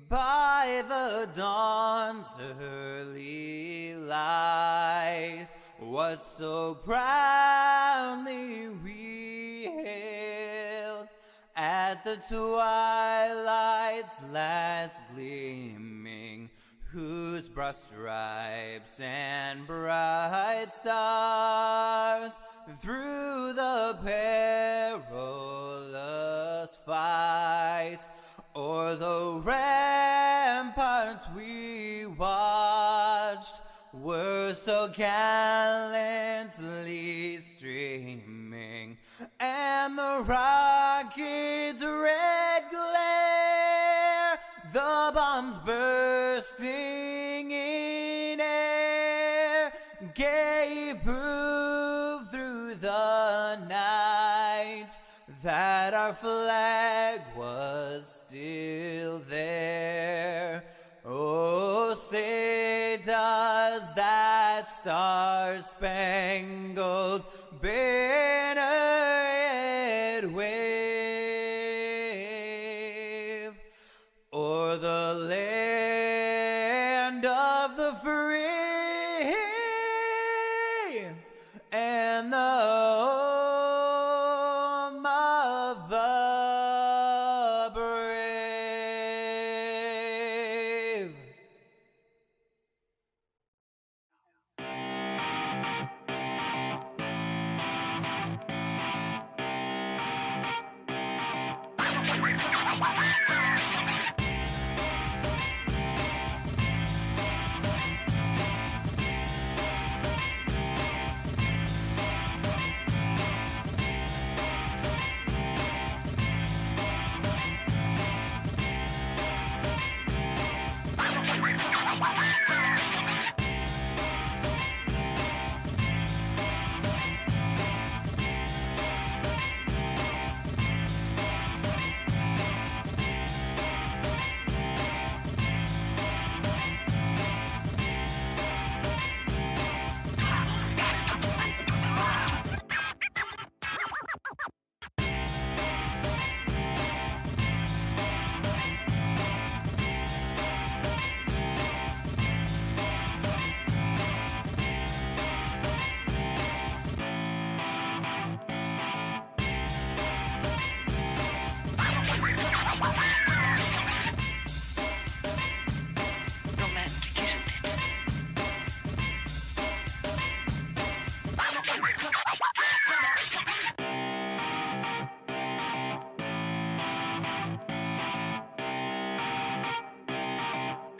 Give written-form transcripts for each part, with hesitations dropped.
By the dawn's early light, what so proudly we hailed at the twilight's last gleaming, whose broad stripes and bright stars through the perilous fight o'er the ramparts we watched were so gallantly streaming, and the rocket's red glare, the bombs bursting in air, gave proof through the night that our flag was still there. Oh, say does that star-spangled banner yet wave o'er the land of the free and the home of the brave.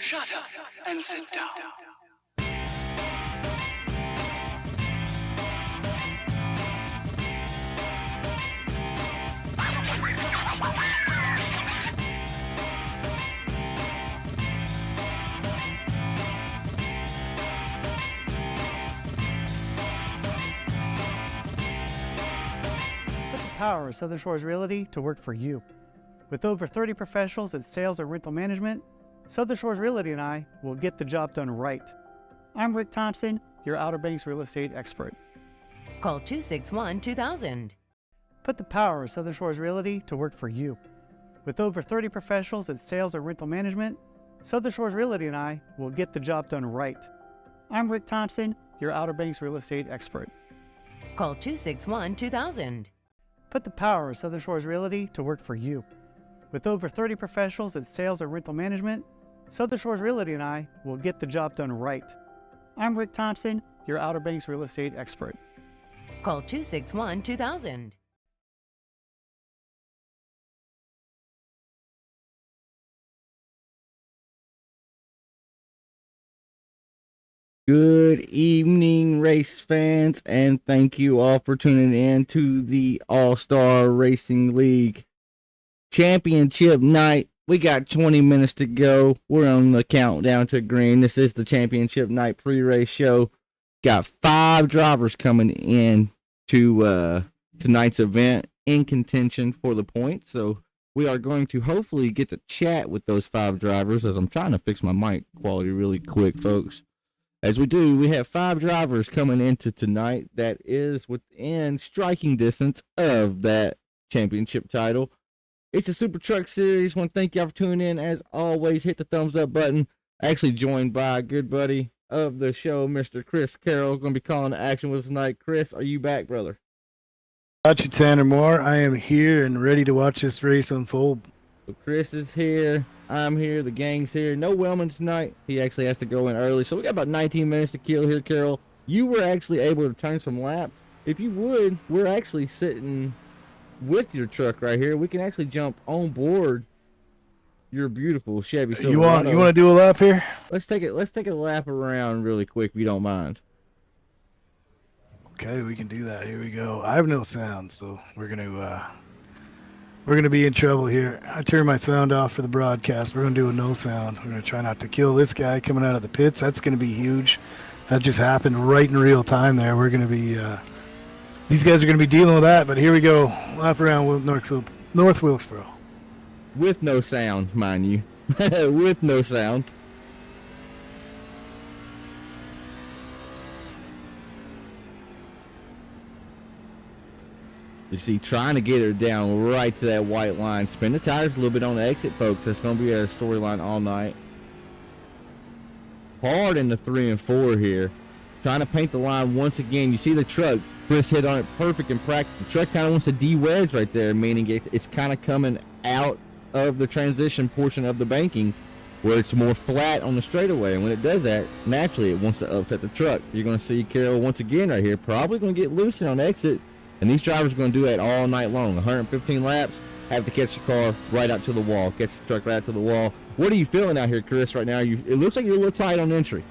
Shut up and sit down. Put the power of Southern Shores Realty to work for you. With over 30 professionals in sales and rental management, Southern Shores Realty and I will get the job done right. I'm Rick Thompson, your Outer Banks real estate expert. Call 261-2000. Put the power of Southern Shores Realty to work for you. With over 30 professionals in sales and rental management, Southern Shores Realty and I will get the job done right. I'm Rick Thompson, your Outer Banks real estate expert. Call 261-2000. Put the power of Southern Shores Realty to work for you. With over 30 professionals in sales and rental management, Southern Shores Realty and I will get the job done right. I'm Rick Thompson, your Outer Banks real estate expert. Call 261-2000. Good evening, race fans, and thank you all for tuning in to the All-Star Racing League Championship night. We got 20 minutes to go. We're on the countdown to green. This is the Championship night pre-race show. Got 5 drivers coming in to tonight's event in contention for the points. So we are going to hopefully get to chat with those 5 drivers, as I'm trying to fix my mic quality really quick, folks. As we do, we have 5 drivers coming into tonight that is within striking distance of that championship title. It's the Super Truck Series. Want to thank y'all for tuning in. As always, hit the thumbs up button. Actually joined by a good buddy of the show, Mr. Chris Carroll. Going to be calling the action with us tonight. Chris, are you back, brother? Got you, Tanner Moore. I am here and ready to watch this race unfold. So Chris is here. I'm here. The gang's here. No Wellman tonight. He actually has to go in early. So we got about 19 minutes to kill here, Carroll. You were actually able to turn some laps. If you would, we're actually sitting with your truck right here. We can actually jump on board your beautiful Chevy Silverado. You want to do a lap here? Let's take a lap around really quick if you don't mind. Okay, we can do that. Here we go. I have no sound, so we're gonna be in trouble here. I turned my sound off for the broadcast. We're gonna do a no sound. We're gonna try not to kill this guy coming out of the pits. That's gonna be huge. That just happened right in real time there. We're gonna be these guys are gonna be dealing with that. But here we go. Lap around North Wilkesboro. With no sound, mind you. With no sound. You see, trying to get her down right to that white line. Spin the tires a little bit on the exit, folks. That's going to be a storyline all night. Hard in the 3 and 4 here. Trying to paint the line once again. You see the truck. Chris hit on it perfect in practice. The truck kind of wants to de-wedge right there, meaning it's kind of coming out of the transition portion of the banking where it's more flat on the straightaway. And when it does that, naturally it wants to upset the truck. You're going to see Carroll once again right here. Probably going to get loose on exit. And these drivers are going to do that all night long. 115 laps, have to catch the car right out to the wall. Catch the truck right out to the wall. What are you feeling out here, Chris, right now? It looks like you're a little tight on entry.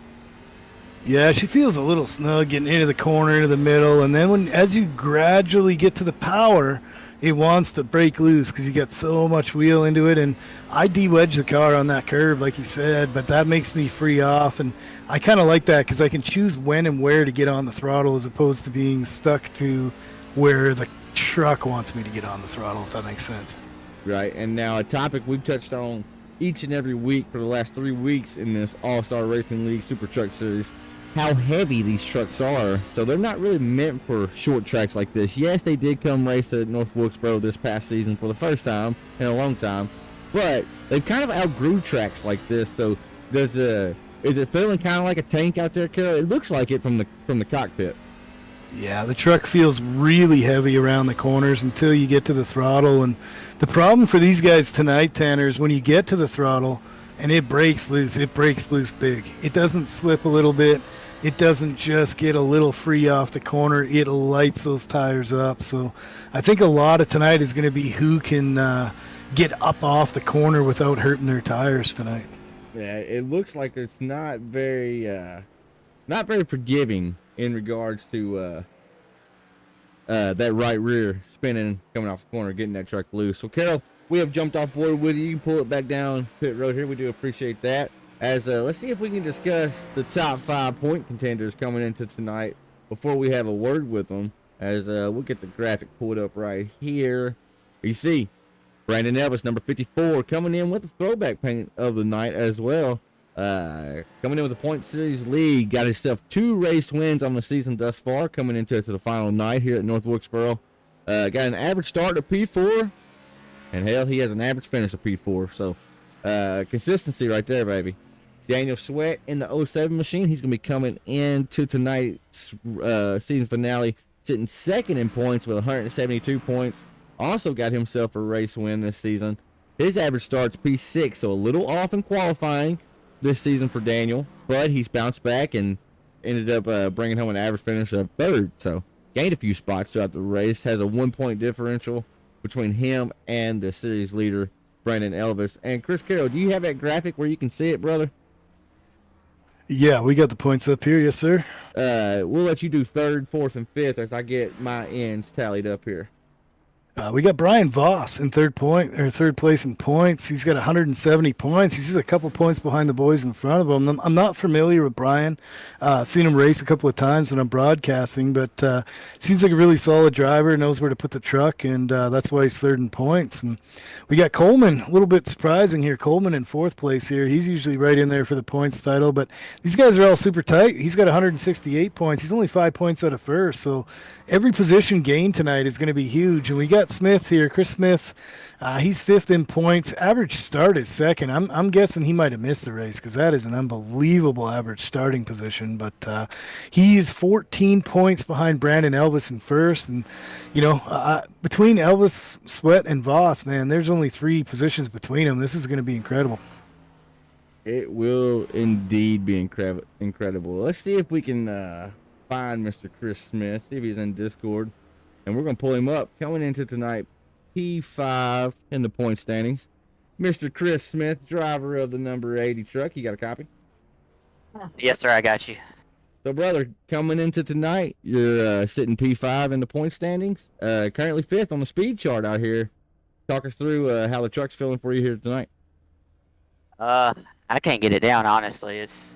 Yeah, she feels a little snug getting into the corner, into the middle. And then as you gradually get to the power, it wants to break loose because you got so much wheel into it. And I de-wedge the car on that curve, like you said, but that makes me free off. And I kind of like that because I can choose when and where to get on the throttle as opposed to being stuck to where the truck wants me to get on the throttle, if that makes sense. Right, and now a topic we've touched on each and every week for the last 3 weeks in this All-Star Racing League Super Truck Series, how heavy these trucks are. So they're not really meant for short tracks like this. Yes, they did come race at North Wilkesboro this past season for the first time in a long time, but they've kind of outgrew tracks like this. So is it feeling kind of like a tank out there, Carol? It looks like it from the cockpit. Yeah, the truck feels really heavy around the corners until you get to the throttle. And the problem for these guys tonight, Tanner, is when you get to the throttle and it breaks loose big. It doesn't slip a little bit. It doesn't just get a little free off the corner. It lights those tires up. So I think a lot of tonight is going to be who can get up off the corner without hurting their tires tonight. Yeah, it looks like it's not very forgiving in regards to that right rear spinning, coming off the corner, getting that truck loose. So, Carol, we have jumped off board with you. You can pull it back down pit road here. We do appreciate that. As let's see if we can discuss the top 5 point contenders coming into tonight before we have a word with them. As we'll get the graphic pulled up right here. You see Brandon Elvis, number 54, coming in with a throwback paint of the night as well. Coming in with the Point Series lead, got himself 2 race wins on the season thus far, coming into the final night here at North Wilkesboro. Got an average start of P4, and hell, he has an average finish of P4. So, consistency right there, baby. Daniel Sweat in the 07 machine. He's going to be coming into tonight's season finale, sitting second in points with 172 points. Also got himself a race win this season. His average start's P6, so a little off in qualifying this season for Daniel, but he's bounced back and ended up bringing home an average finish of 3rd. So gained a few spots throughout the race. Has a 1-point differential between him and the series leader, Brandon Elvis. And Chris Carroll, do you have that graphic where you can see it, brother? Yeah, we got the points up here. Yes, sir. We'll let you do 3rd, 4th, and 5th as I get my ends tallied up here. We got Brian Voss in third place in points. He's got 170 points. He's just a couple points behind the boys in front of him. I'm not familiar with Brian. Seen him race a couple of times when I'm broadcasting, but seems like a really solid driver, knows where to put the truck, and that's why he's 3rd in points. And we got Coleman, a little bit surprising here. Coleman in 4th place here. He's usually right in there for the points title, but these guys are all super tight. He's got 168 points. He's only 5 points out of first, so every position gained tonight is going to be huge. And we got got Smith here. Chris Smith, he's 5th in points. Average start is 2nd. I'm guessing he might have missed the race because that is an unbelievable average starting position. But he's 14 points behind Brandon Elvis in 1st. And, between Elvis, Sweat, and Voss, man, there's only 3 positions between them. This is going to be incredible. It will indeed be incredible. Let's see if we can find Mr. Chris Smith, see if he's in Discord. And we're going to pull him up. Coming into tonight, P5 in the point standings. Mr. Chris Smith, driver of the number 80 truck. You got a copy? Yes, sir. I got you. So, brother, coming into tonight, you're sitting P5 in the point standings. Currently 5th on the speed chart out here. Talk us through how the truck's feeling for you here tonight. I can't get it down, honestly. It's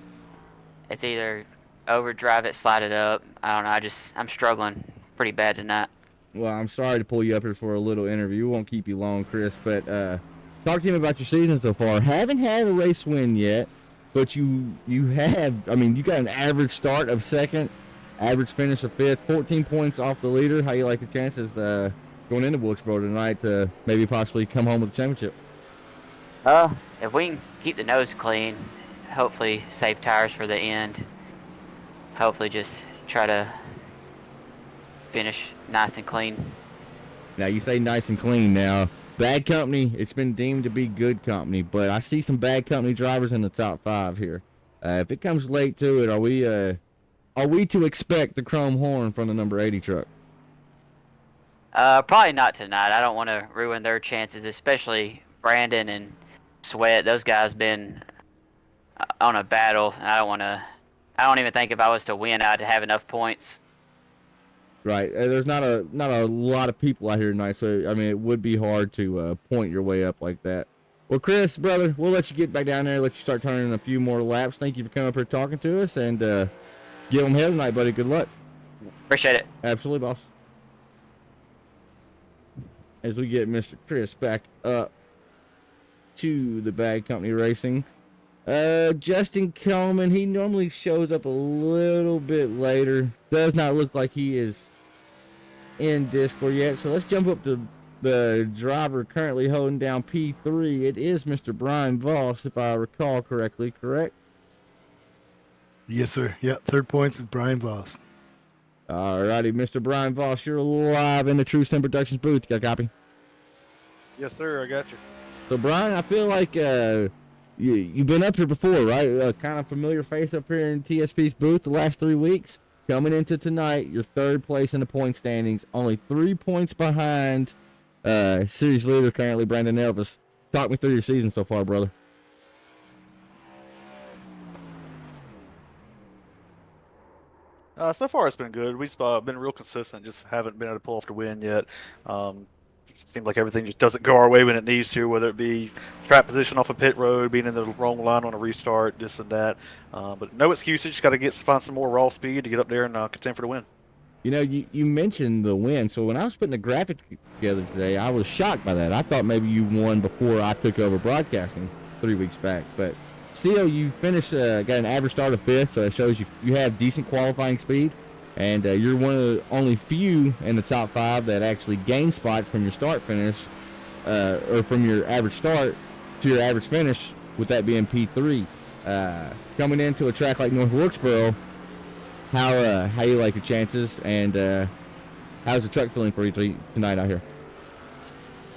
either overdrive it, slide it up. I don't know. I'm struggling pretty bad tonight. Well, I'm sorry to pull you up here for a little interview. We won't keep you long, Chris, but talk to him about your season so far. Haven't had a race win yet, but you have, you got an average start of 2nd, average finish of 5th, 14 points off the leader. How you like the chances going into Wilkesboro tonight to maybe possibly come home with a championship? If we can keep the nose clean, hopefully save tires for the end, hopefully just try to finish nice and clean. Now, you say nice and clean. Now, bad company, it's been deemed to be good company, but I see some bad company drivers in the top 5 here. If it comes late to it, are we to expect the chrome horn from the number 80 truck? Probably not tonight. I don't want to ruin their chances, especially Brandon and Sweat. Those guys been on a battle. I don't even think if I was to win, I'd have enough points. Right. There's not a lot of people out here tonight, so it would be hard to point your way up like that. Well, Chris, brother, we'll let you get back down there, let you start turning a few more laps. Thank you for coming up here talking to us, and get on hell tonight, buddy. Good luck. Appreciate it. Absolutely, boss. As we get Mr. Chris back up to the Bad Company Racing. Justin Coleman, he normally shows up a little bit later. Does not look like he is in Discord yet. So let's jump up to the driver currently holding down P3. It is Mr. Brian Voss, if I recall correctly, correct? Yes, sir. Yeah, 3rd points is Brian Voss. Alrighty, Mr. Brian Voss, you're live in the TrueSimProductions booth. You got a copy? Yes, sir. I got you. So, Brian, I feel like you've been up here before, right? A kind of familiar face up here in TSP's booth the last 3 weeks. Coming into tonight, you're 3rd place in the point standings, only 3 points behind series leader currently, Brandon Elvis. Talk me through your season so far, brother. So far, it's been good. We've been real consistent. Just haven't been able to pull off the win yet. Seems like everything just doesn't go our way when it needs to, whether it be track position off a pit road, being in the wrong line on a restart, this and that. But no excuses. Just got to find some more raw speed to get up there and contend for the win. You mentioned the win. So when I was putting the graphic together today, I was shocked by that. I thought maybe you won before I took over broadcasting 3 weeks back. But still, you finished, got an average start of 5th, so it shows you have decent qualifying speed. And you're one of the only few in the top 5 that actually gain spots from your start finish, or from your average start to your average finish, with that being P3. Coming into a track like North Wilkesboro, how you like your chances, and how's the truck feeling for you tonight out here?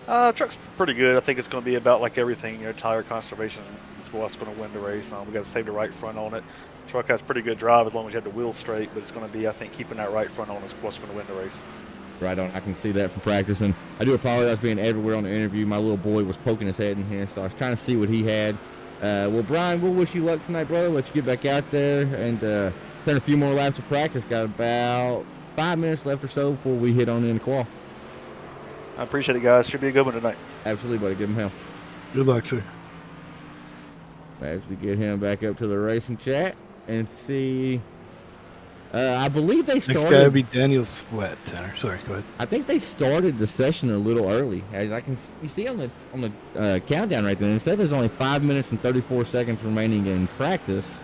Truck's pretty good. I think it's going to be about like everything. Tire conservation is what's going to win the race. We got to save the right front on it. Truck has pretty good drive as long as you have the wheels straight, but it's going to be, I think, keeping that right front on is what's going to win the race. Right on. I can see that from practice, and I do apologize being everywhere on the interview. My little boy was poking his head in here, so I was trying to see what he had. Well, Brian, we'll wish you luck tonight, brother. Let you get back out there and turn a few more laps of practice. Got about 5 minutes left or so before we hit on in the qual. I appreciate it, guys. Should be a good one tonight. Absolutely, buddy. Give him hell. Good luck, sir. As we get him back up to the racing chat and see, I believe they started. Next guy would be Daniel Sweat. Sorry, go ahead. I think they started the session a little early, as you see on the countdown right there. It said there's only 5 minutes and 34 seconds remaining in practice.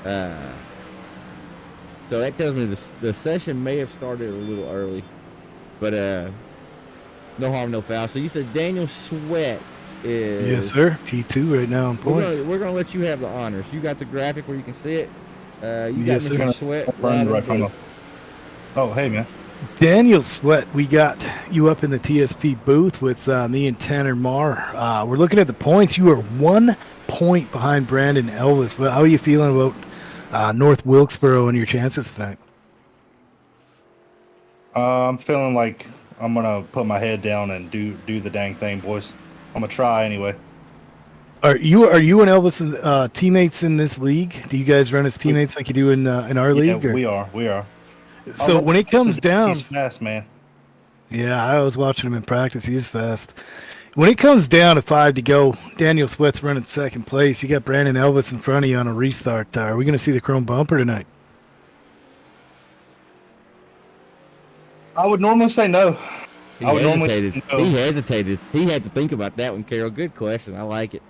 So that tells me the session may have started a little early, but No harm, no foul. So you said Daniel Sweat is. Yes, sir. P2 right now in points. We're gonna let you have the honors. You got the graphic where you can see it. You got Yes, sir. Mr. Sweat Run live right in from booth. Oh, hey, man. Daniel Sweat, we got you up in the TSP booth with me and Tanner Marr. We're looking at the points. You are 1 point behind Brandon Elvis. Well, how are you feeling about North Wilkesboro and your chances tonight? I'm feeling like I'm gonna put my head down and do the dang thing, boys. I'm gonna try anyway. Are you and Elvis teammates in this league? Do you guys run as teammates like you do in our league? Yeah, Or? we are. So when it comes down, he's fast, man. yeah, I was watching him in practice. He is fast. When it comes down to 5 to go, Daniel Sweat's running second place. You got Brandon Elvis in front of you on a restart. Are we going to see the chrome bumper tonight? I would normally say no. He I would hesitated. normally say no. He hesitated. He had to think about that one, Carol. Good question. I like it.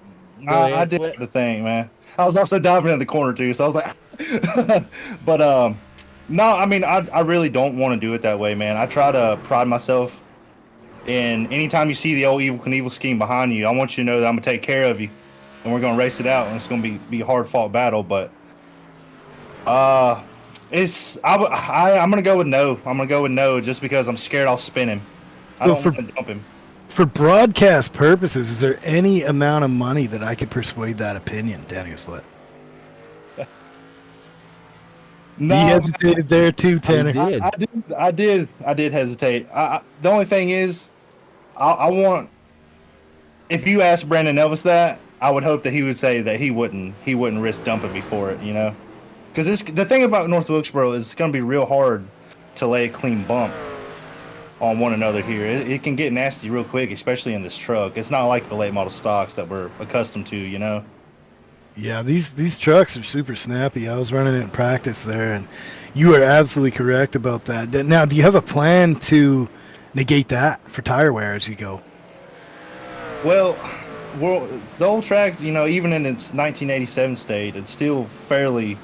Go I ahead, did Sweat. have to think, man. I was also diving in the corner too, so I was like, but no, I mean, I really don't want to do it that way, man. I try to pride myself in anytime you see the old Evil Knievel scheme behind you, I want you to know that I'm gonna take care of you, and we're gonna race it out, and it's gonna be a hard fought battle. But I'm gonna go with no. I'm gonna go with no just because I'm scared I'll spin him. I don't want to dump him. For broadcast purposes, is there any amount of money that I could persuade that opinion, Daniel Sweat? No, He hesitated there too, Tanner. did. I did hesitate. The only thing is, I want. If you asked Brandon Elvis that, I would hope that he would say that he wouldn't risk dumping me for it, you know, because the thing about North Wilkesboro is it's going to be real hard to lay a clean bump on one another here. It can get nasty real quick, especially in this truck. It's not like the late model stocks that we're accustomed to, you know. Yeah, these trucks are super snappy. I was running it in practice there, and you are absolutely correct about that. Now, do you have a plan to negate that for tire wear as you go? Well, the old track, you know, even in its 1987 state, it's still fairly.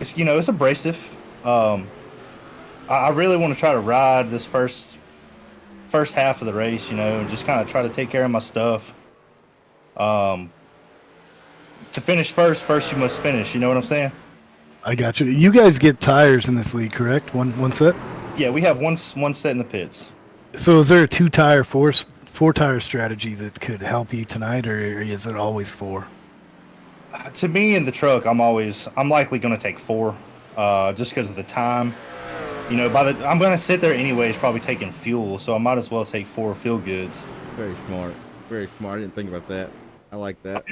It's abrasive. I really want to try to ride this first half of the race, you know, and just kind of try to take care of my stuff. To finish first you must finish. You know what I'm saying? I got you. You guys get tires in this league, correct? One set? Yeah, we have one set in the pits. So is there a four tire strategy that could help you tonight, or is it always 4? To me in the truck, I'm likely going to take 4, just because of the time. You know, I'm going to sit there anyways, probably taking fuel, so I might as well take 4 feel goods. Very smart. Very smart. I didn't think about that. I like that.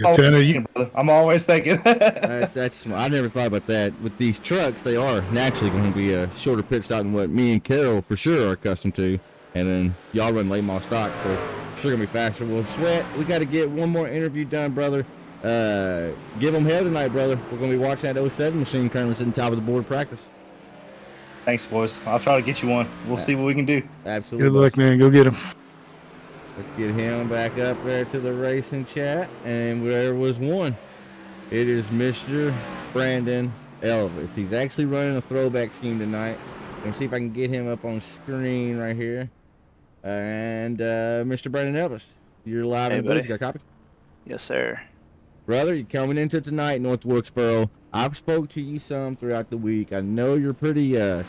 I'm always thinking. That's smart. I never thought about that. With these trucks, they are naturally going to be a shorter pit stop than what me and Carol for sure are accustomed to. And then y'all run late model stock, so sure going to be faster. Well, Sweat, we got to get one more interview done, brother. Give them hell tonight, brother. We're going to be watching that 07 machine currently sitting top of the board practice. Thanks, boys. I'll try to get you one. We'll see what we can do. Absolutely. Good luck, man. Go get him. Let's get him back up there to the racing chat. And there was one. It is Mr. Brandon Elvis. He's actually running a throwback scheme tonight. Let's see if I can get him up on screen right here. And Mr. Brandon Elvis, you're live in the booth. You got a copy? Yes, sir. Brother, you're coming into tonight, North Wilkesboro. I've spoke to you some throughout the week. I know you're pretty, I'm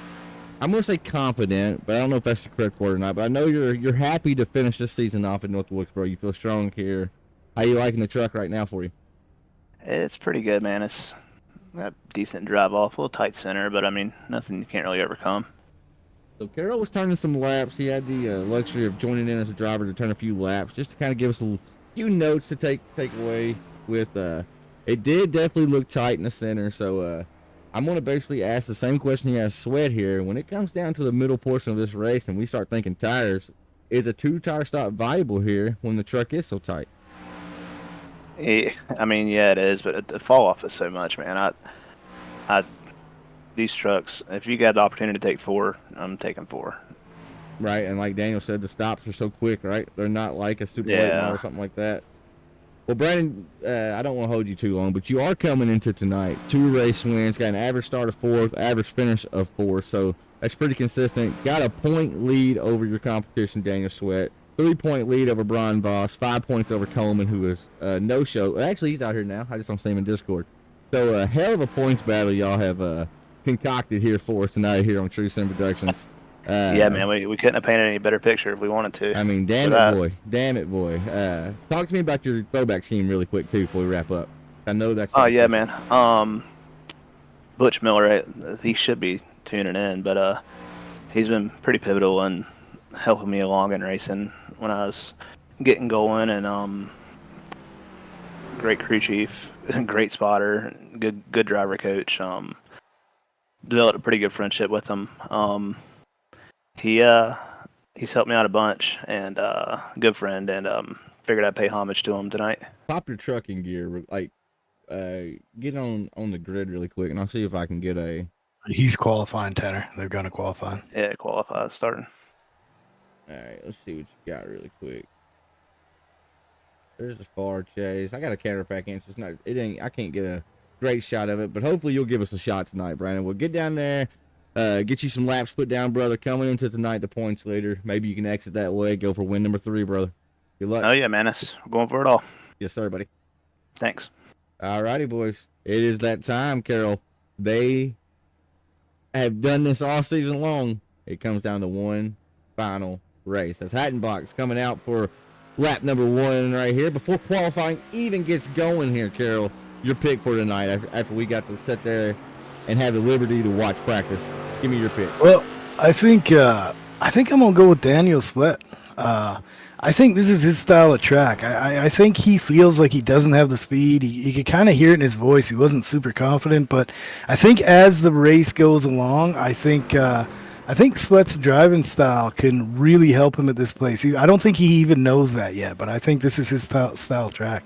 going to say confident, but I don't know if that's the correct word or not. But I know you're happy to finish this season off at North Wilkesboro. You feel strong here. How you liking the truck right now for you? It's pretty good, man. It's got decent drive off, a little tight center, but I mean, nothing you can't really overcome. So Carroll was turning some laps. He had the luxury of joining in as a driver to turn a few laps, just to kind of give us a few notes to take away with. It did definitely look tight in the center, so I'm going to basically ask the same question he asked Sweat here. When it comes down to the middle portion of this race and we start thinking tires, is a 2-tire stop viable here when the truck is so tight? I mean, yeah, it is, but the fall off is so much, man. These trucks, if you got the opportunity to take 4, I'm taking 4. Right, and like Daniel said, the stops are so quick, right? They're not like a super late model or something like that. Well, Brandon, I don't want to hold you too long, but you are coming into tonight. 2 race wins, got an average start of 4th, average finish of 4th. So That's pretty consistent. Got a point lead over your competition, Daniel Sweat. 3-point lead over Brian Voss. 5 points over Coleman, who was no-show. Actually, he's out here now. I just don't see him in Discord. So a hell of a points battle y'all have concocted here for us tonight here on TrueSimProductions. Yeah, man, we couldn't have painted any better picture if we wanted to. I mean, damn it, boy. Talk to me about your throwback scheme really quick, too, before we wrap up. I know that's... Oh, yeah, man. Butch Miller, he should be tuning in, but he's been pretty pivotal in helping me along in racing when I was getting going, and great crew chief, great spotter, good driver coach. Developed a pretty good friendship with him. He's helped me out a bunch, and good friend, and figured I'd pay homage to him tonight. Pop your trucking gear, like get on the grid really quick, and I'll see if I can get a... He's qualifying, Tanner. They're going to qualify. Yeah, qualify starting. All right, let's see what you got really quick. There's a far chase. I got a counter pack in, so it's not. It ain't. I can't get a great shot of it, but hopefully you'll give us a shot tonight, Brandon. We'll get down there, get you some laps put down, brother. Coming into tonight, the points leader. Maybe you can exit that way, go for win number 3, brother. Good luck. Oh yeah, man, we're going for it all. Yes, sir, buddy. Thanks. All righty, boys. It is that time, Carol. They have done this all season long. It comes down to one final race. That's Hattenbach's coming out for lap number 1 right here. Before qualifying even gets going here, Carol, your pick for tonight after we got to sit there and have the liberty to watch practice. Give me your pick. Well, I think I'm gonna go with Daniel Sweat. I think this is his style of track. I think he feels like he doesn't have the speed. You could kind of hear it in his voice. He wasn't super confident, but I think as the race goes along, I think Sweat's driving style can really help him at this place. I don't think he even knows that yet, but I think this is his style track.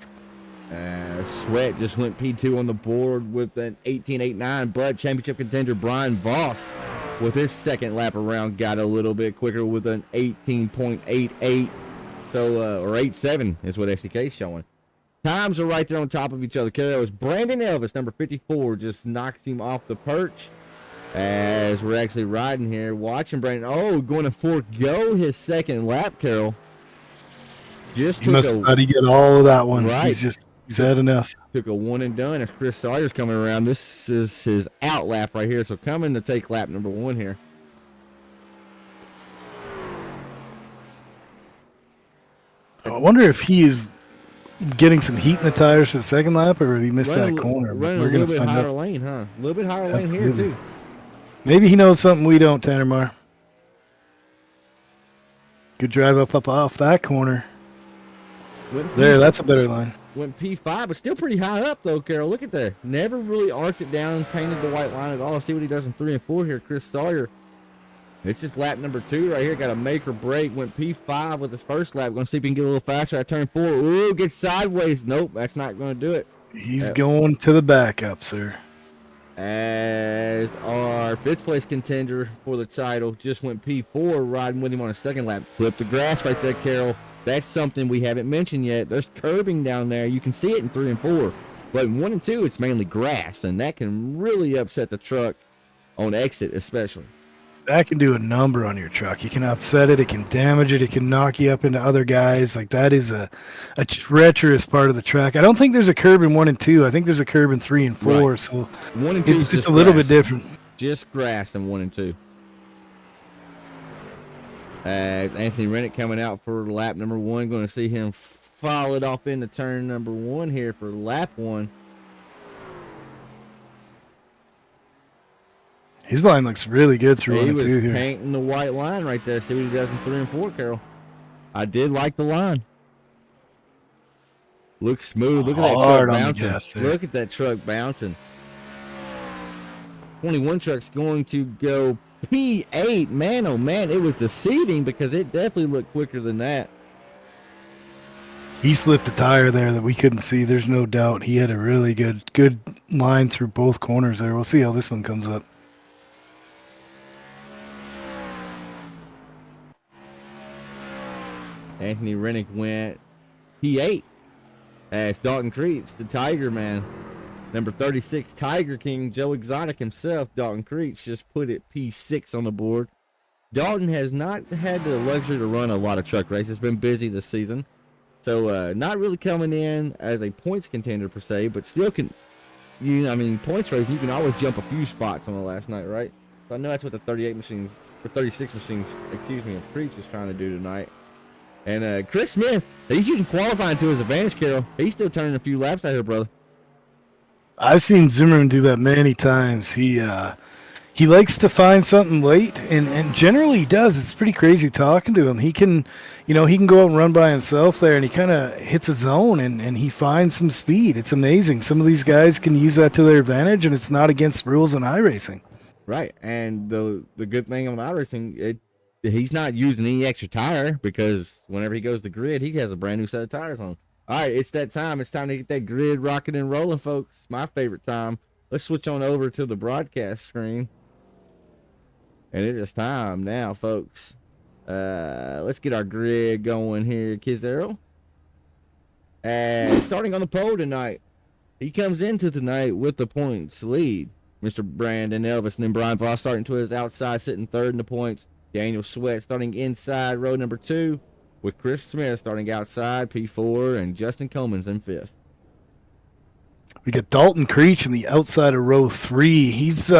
Sweat just went P2 on the board with an 18.89, but championship contender Brian Voss with his second lap around got a little bit quicker with an 18.88. So, or 8.7 is what SDK is showing. Times are right there on top of each other. That was Brandon Elvis, number 54, just knocks him off the perch. As we're actually riding here, watching Brandon. Oh, going to forego his second lap, Carol. Just he must not get all of that one. Right. He's had enough. Took a one and done as Chris Sawyer's coming around. This is his out lap right here. So coming to take lap number 1 here. I wonder if he is getting some heat in the tires for the second lap, or he missed that corner. Running We're a little bit higher lane, huh? A little bit higher lane here, too. Maybe he knows something we don't, Tanner Marr. Good drive up off that corner. That's a better line. Went P5, but still pretty high up, though, Carol. Look at that. Never really arced it down, painted the white line at all. See what he does in 3 and 4 here. Chris Sawyer. It's just lap number 2 right here. Got a make or break. Went P5 with his first lap. Going to see if he can get a little faster at turn 4. Ooh, gets sideways. Nope, that's not going to do it. He's going to the backup, sir. As our 5th place contender for the title just went P4, riding with him on a second lap. Flipped the grass right there, Carol. That's something we haven't mentioned yet. There's curbing down there. You can see it in 3 and 4. But in 1 and 2, it's mainly grass, and that can really upset the truck on exit especially. That can do a number on your truck. You can upset it. It can damage it. It can knock you up into other guys. Like, that is a treacherous part of the track. I don't think there's a curb in 1 and 2. I think there's a curb in 3 and 4. Right. So 1 and 2 it's a little bit different. Just grass in 1 and 2. As Anthony Rennick coming out for lap number 1. Going to see him follow it off into turn number 1 here for lap 1. His line looks really good through 1 and 2 here. He was painting the white line right there. See what he does in 3 and 4, Carol. I did like the line. Looks smooth. Look at that truck bouncing. Look at that truck bouncing. 21 truck's going to go P8. Man, oh man, it was deceiving because it definitely looked quicker than that. He slipped a tire there that we couldn't see. There's no doubt. He had a really good line through both corners there. We'll see how this one comes up. Anthony Rennick went P8 as Dalton Creech, the Tiger man, Number 36, Tiger King, Joe Exotic himself, Dalton Creech, just put it P6 on the board. Dalton has not had the luxury to run a lot of truck races. It's been busy this season. So not really coming in as a points contender per se, but still points race, you can always jump a few spots on the last night, right? So I know that's what the 36 machines, of Creech is trying to do tonight. And Chris Smith, he's using qualifying to his advantage, Carol. He's still turning a few laps out here, brother. I've seen Zimmerman do that many times. He likes to find something late, and generally he does. It's pretty crazy talking to him. He can go out and run by himself there, and he kind of hits a zone, and he finds some speed. It's amazing. Some of these guys can use that to their advantage, and it's not against rules in iRacing. Right, and the good thing on iRacing, he's not using any extra tire because whenever he goes to grid, he has a brand new set of tires on. All right, it's that time. It's time to get that grid rocking and rolling, folks. My favorite time. Let's switch on over to the broadcast screen. And it is time now, folks. Let's get our grid going here, Kizero. Starting on the pole tonight, he comes into tonight with the points lead. Mr. Brandon Elvis, and then Brian Voss starting to his outside, sitting third in the points. Daniel Sweat starting inside row number 2, with Chris Smith starting outside P4, and Justin Coleman's in 5th. We got Dalton Creech in the outside of row 3. He's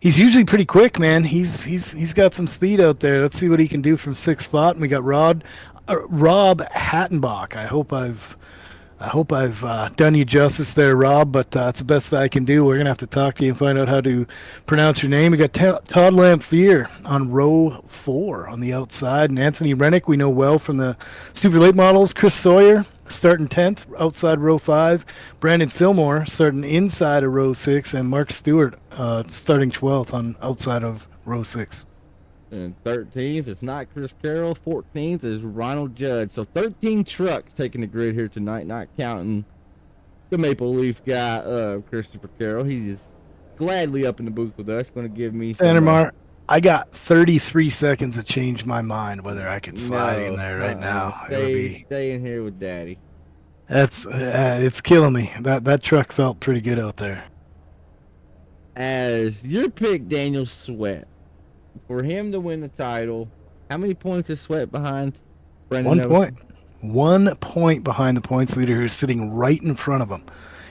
usually pretty quick, man. He's got some speed out there. Let's see what he can do from 6th spot. And we got Rob Hattenbach. I hope I've done you justice there, Rob, but that's the best that I can do. We're gonna have to talk to you and find out how to pronounce your name. We got Todd Lamphere on row 4 on the outside, and Anthony Rennick we know well from the Super Late Models. Chris Sawyer starting 10th outside row 5. Brandon Fillmore starting inside of row 6, and Mark Stewart starting 12th on outside of row 6. And 13th is not Chris Carroll. 14th is Ronald Judd. So 13 trucks taking the grid here tonight, not counting the Maple Leaf guy, Christopher Carroll. He's gladly up in the booth with us. Going to give me some... Andermar, I got 33 seconds to change my mind whether I could slide in there right now. Stay in here with Daddy. That's it's killing me. That truck felt pretty good out there. As your pick, Daniel Sweat. For him to win the title, how many points is Sweat behind Brendan 1 point. 1 point behind the points leader, who's sitting right in front of him.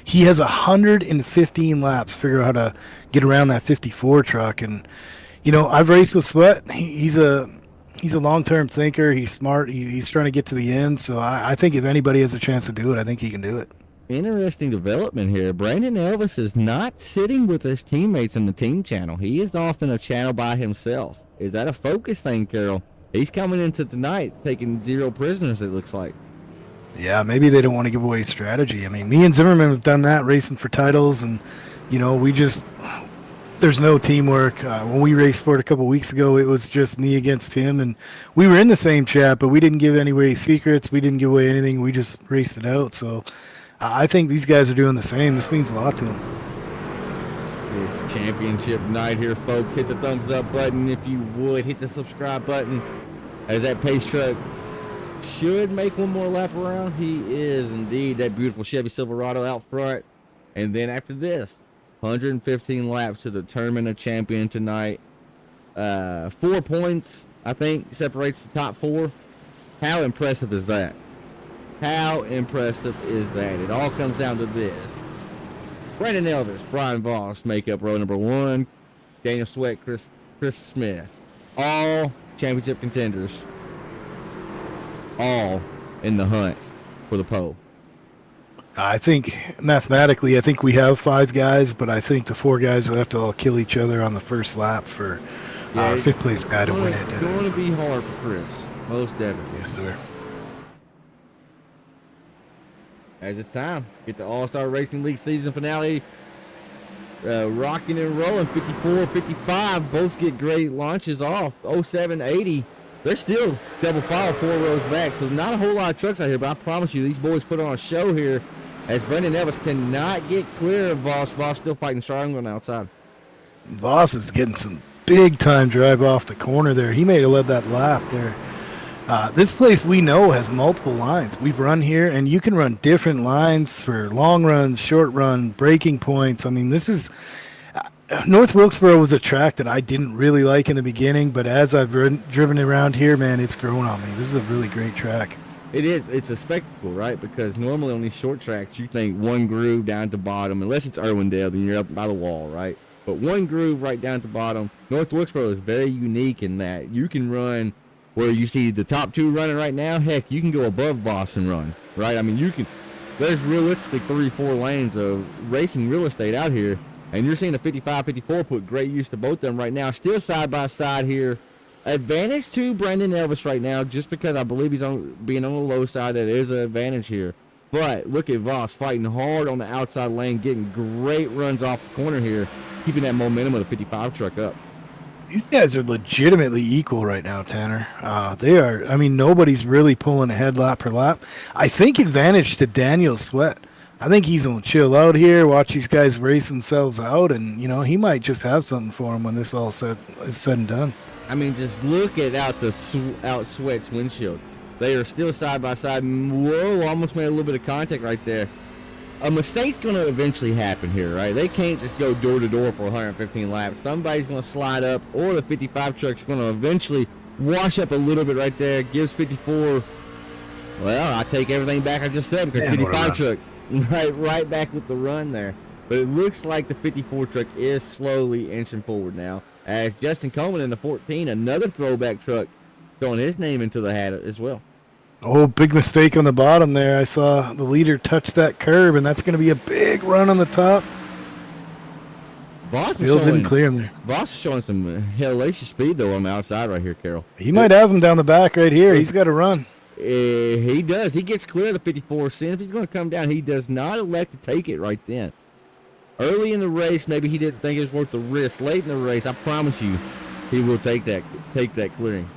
He has 115 laps to figure out how to get around that 54 truck. And, I've raced with Sweat. He's a long-term thinker. He's smart. He's trying to get to the end. So I think if anybody has a chance to do it, I think he can do it. Interesting development here. Brandon Elvis is not sitting with his teammates in the team channel. He is off in a channel by himself. Is that a focus thing, Carol? He's coming into tonight taking 0 prisoners, it looks like. Yeah, maybe they don't want to give away strategy. I mean, me and Zimmerman have done that, racing for titles, and, there's no teamwork. When we raced for it a couple weeks ago, it was just me against him, and we were in the same chat, but we didn't give any away secrets. We didn't give away anything. We just raced it out, so... I think these guys are doing the same. This means a lot to them. It's championship night here, folks. Hit the thumbs up button if you would. Hit the subscribe button. As that pace truck should make one more lap around. He is indeed that beautiful Chevy Silverado out front. And then after this, 115 laps to determine a champion tonight. 4 points, I think, separates the top 4. How impressive is that? How impressive is that? It all comes down to this. Brandon Elvis, Brian Voss make up row number 1. Daniel Sweat, Chris Smith. All championship contenders. All in the hunt for the pole. I think, mathematically, we have 5 guys, but I think the 4 guys will have to all kill each other on the first lap for our 5th place guy to win it. It's going to be hard for Chris. Most definitely. Yes, sir. As it's time, get the All-Star Racing League season finale rocking and rolling. 54, 55, both get great launches off. 07, 80, they're still double file 4 rows back, so not a whole lot of trucks out here, but I promise you, these boys put on a show here as Brendan Elvis cannot get clear of Voss. Voss still fighting strong on the outside. Voss is getting some big-time drive off the corner there. He may have led that lap there. This place we know has multiple lines. We've run here, and you can run different lines for long run, short run, breaking points. I mean, this is North Wilkesboro was a track that I didn't really like in the beginning, but as I've driven around here, man, it's grown on me. This is a really great track. It is. It's a spectacle, right? Because normally on these short tracks, you think one groove down at the bottom, unless it's Irwindale, then you're up by the wall, right? But one groove right down at the bottom. North Wilkesboro is very unique in that you can run where you see the top two running right now. Heck, you can go above Voss and run, right? I mean, there's realistically 3-4 lanes of racing real estate out here, and you're seeing a 55-54 put great use to both of them right now. Still side by side here. Advantage to Brandon Elvis right now, just because I believe he's being on the low side. That is an advantage here. But look at Voss fighting hard on the outside lane, getting great runs off the corner here, keeping that momentum of the 55 truck up. These guys are legitimately equal right now, Tanner. They are. I mean, nobody's really pulling ahead lap per lap. I think advantage to Daniel Sweat. I think he's going to chill out here, watch these guys race themselves out, and, he might just have something for him when this all is said and done. I mean, just look at out Sweat's windshield. They are still side by side. Whoa, almost made a little bit of contact right there. A mistake's going to eventually happen here, right? They can't just go door to door for 115 laps. Somebody's going to slide up, or the 55 truck's going to eventually wash up a little bit right there. Gives 54. Well, I take everything back I just said, because 55 truck right back with the run there. But it looks like the 54 truck is slowly inching forward now, as Justin Coleman in the 14, another throwback truck, throwing his name into the hat as well. Oh, big mistake on the bottom there. I saw the leader touch that curb, and that's going to be a big run on the top. Voss Still didn't clear him there. Voss is showing some hellacious speed, though, on the outside right here, Carol. He might have him down the back right here. He's got to run. He does. He gets clear of the 54. See, if he's going to come down, he does not elect to take it right then. Early in the race, maybe he didn't think it was worth the risk. Late in the race, I promise you, he will take that clearing.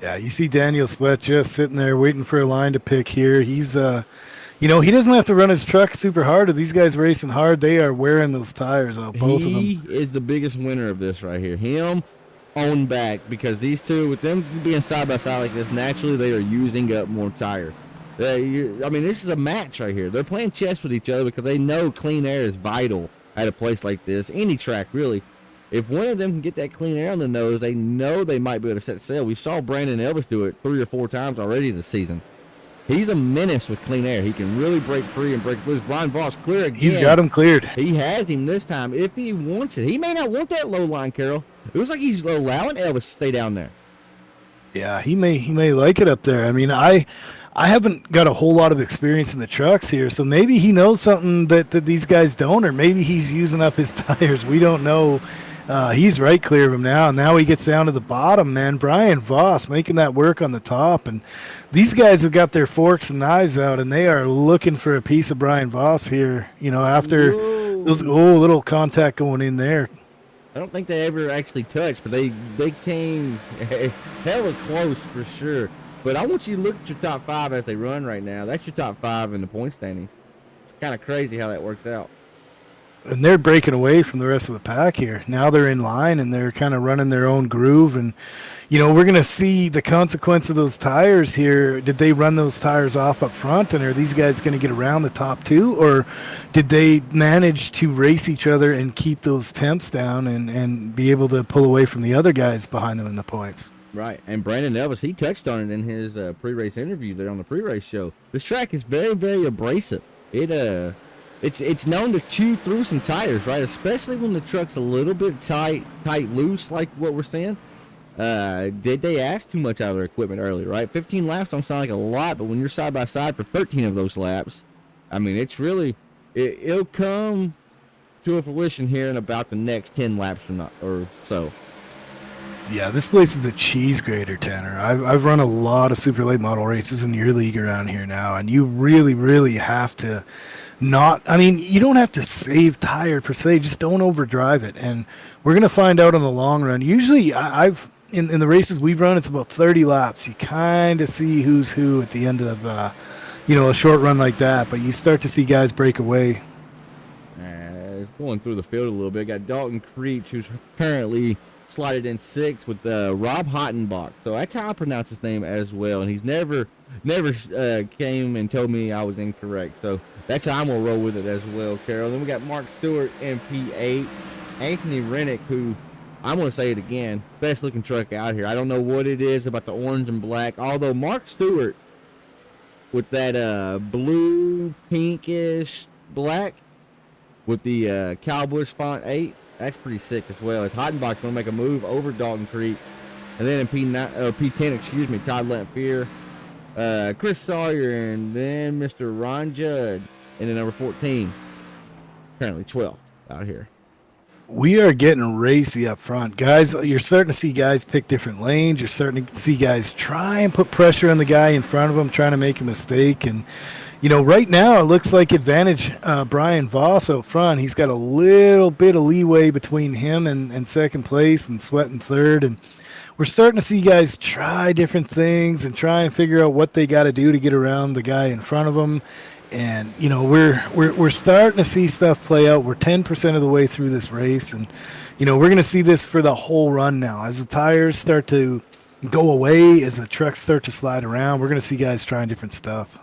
Yeah, you see Daniel Sweat just sitting there waiting for a line to pick here. He's, he doesn't have to run his truck super hard. If these guys racing hard, they are wearing those tires out, both of them. He is the biggest winner of this right here. Him on back, because these two, with them being side by side like this, naturally they are using up more tire. This is a match right here. They're playing chess with each other because they know clean air is vital at a place like this, any track really. If one of them can get that clean air on the nose, they know they might be able to set sail. We saw Brandon Elvis do it 3 or 4 times already this season. He's a menace with clean air. He can really break free and break loose. Brian Voss clear again. He's got him cleared. He has him this time if he wants it. He may not want that low line, Carol. It looks like he's allowing Elvis to stay down there. Yeah, he may like it up there. I mean, I haven't got a whole lot of experience in the trucks here, so maybe he knows something that these guys don't, or maybe he's using up his tires. We don't know. He's right clear of him now. Now he gets down to the bottom, man. Brian Voss making that work on the top. And these guys have got their forks and knives out, and they are looking for a piece of Brian Voss here, after those little contact going in there. I don't think they ever actually touched, but they came hella close for sure. But I want you to look at your top 5 as they run right now. That's your top 5 in the point standings. It's kind of crazy how that works out. And they're breaking away from the rest of the pack here. Now they're in line, and they're kind of running their own groove. And, we're going to see the consequence of those tires here. Did they run those tires off up front, and are these guys going to get around the top 2? Or did they manage to race each other and keep those temps down and be able to pull away from the other guys behind them in the points? Right, and Brandon Elvis, he touched on it in his pre-race interview there on the pre-race show. This track is very, very abrasive. It's known to chew through some tires, right? Especially when the truck's a little bit tight loose, like what we're seeing. Did they ask too much out of their equipment early, right? 15 laps don't sound like a lot, but when you're side by side for 13 of those laps, I mean, it's really, it'll come to a fruition here in about the next 10 laps or so. Yeah, this place is a cheese grater, Tanner. I've run a lot of super late model races in your league around here now, and you really, really have to you don't have to save tire per se, just don't overdrive it. And we're going to find out on the long run. Usually in the races we've run, it's about 30 laps. You kind of see who's who at the end of, a short run like that, but you start to see guys break away. it's going through the field a little bit. Got Dalton Creech, who's currently slotted in 6th with Rob Hottenbach. So that's how I pronounce his name as well. And he's never came and told me I was incorrect. So that's how I'm going to roll with it as well, Carol. Then we got Mark Stewart in P8. Anthony Rennick, who, I'm going to say it again, best looking truck out here. I don't know what it is about the orange and black. Although Mark Stewart, with that blue, pinkish, black, with the Cowbush font 8, that's pretty sick as well. As Hottenbach's going to make a move over Dalton Creek. And then in P10, Todd Lentfier, Chris Sawyer, and then Mr. Ron Judd, and then number 14, currently 12th out here. We are getting racy up front. Guys, you're starting to see guys pick different lanes. You're starting to see guys try and put pressure on the guy in front of them, trying to make a mistake. And, right now it looks like advantage Brian Voss out front. He's got a little bit of leeway between him and second place and Sweat in third. And we're starting to see guys try different things and try and figure out what they got to do to get around the guy in front of them. And we're starting to see stuff play out. We're 10% of the way through this race, and we're going to see this for the whole run now. As the tires start to go away, as the trucks start to slide around, we're going to see guys trying different stuff.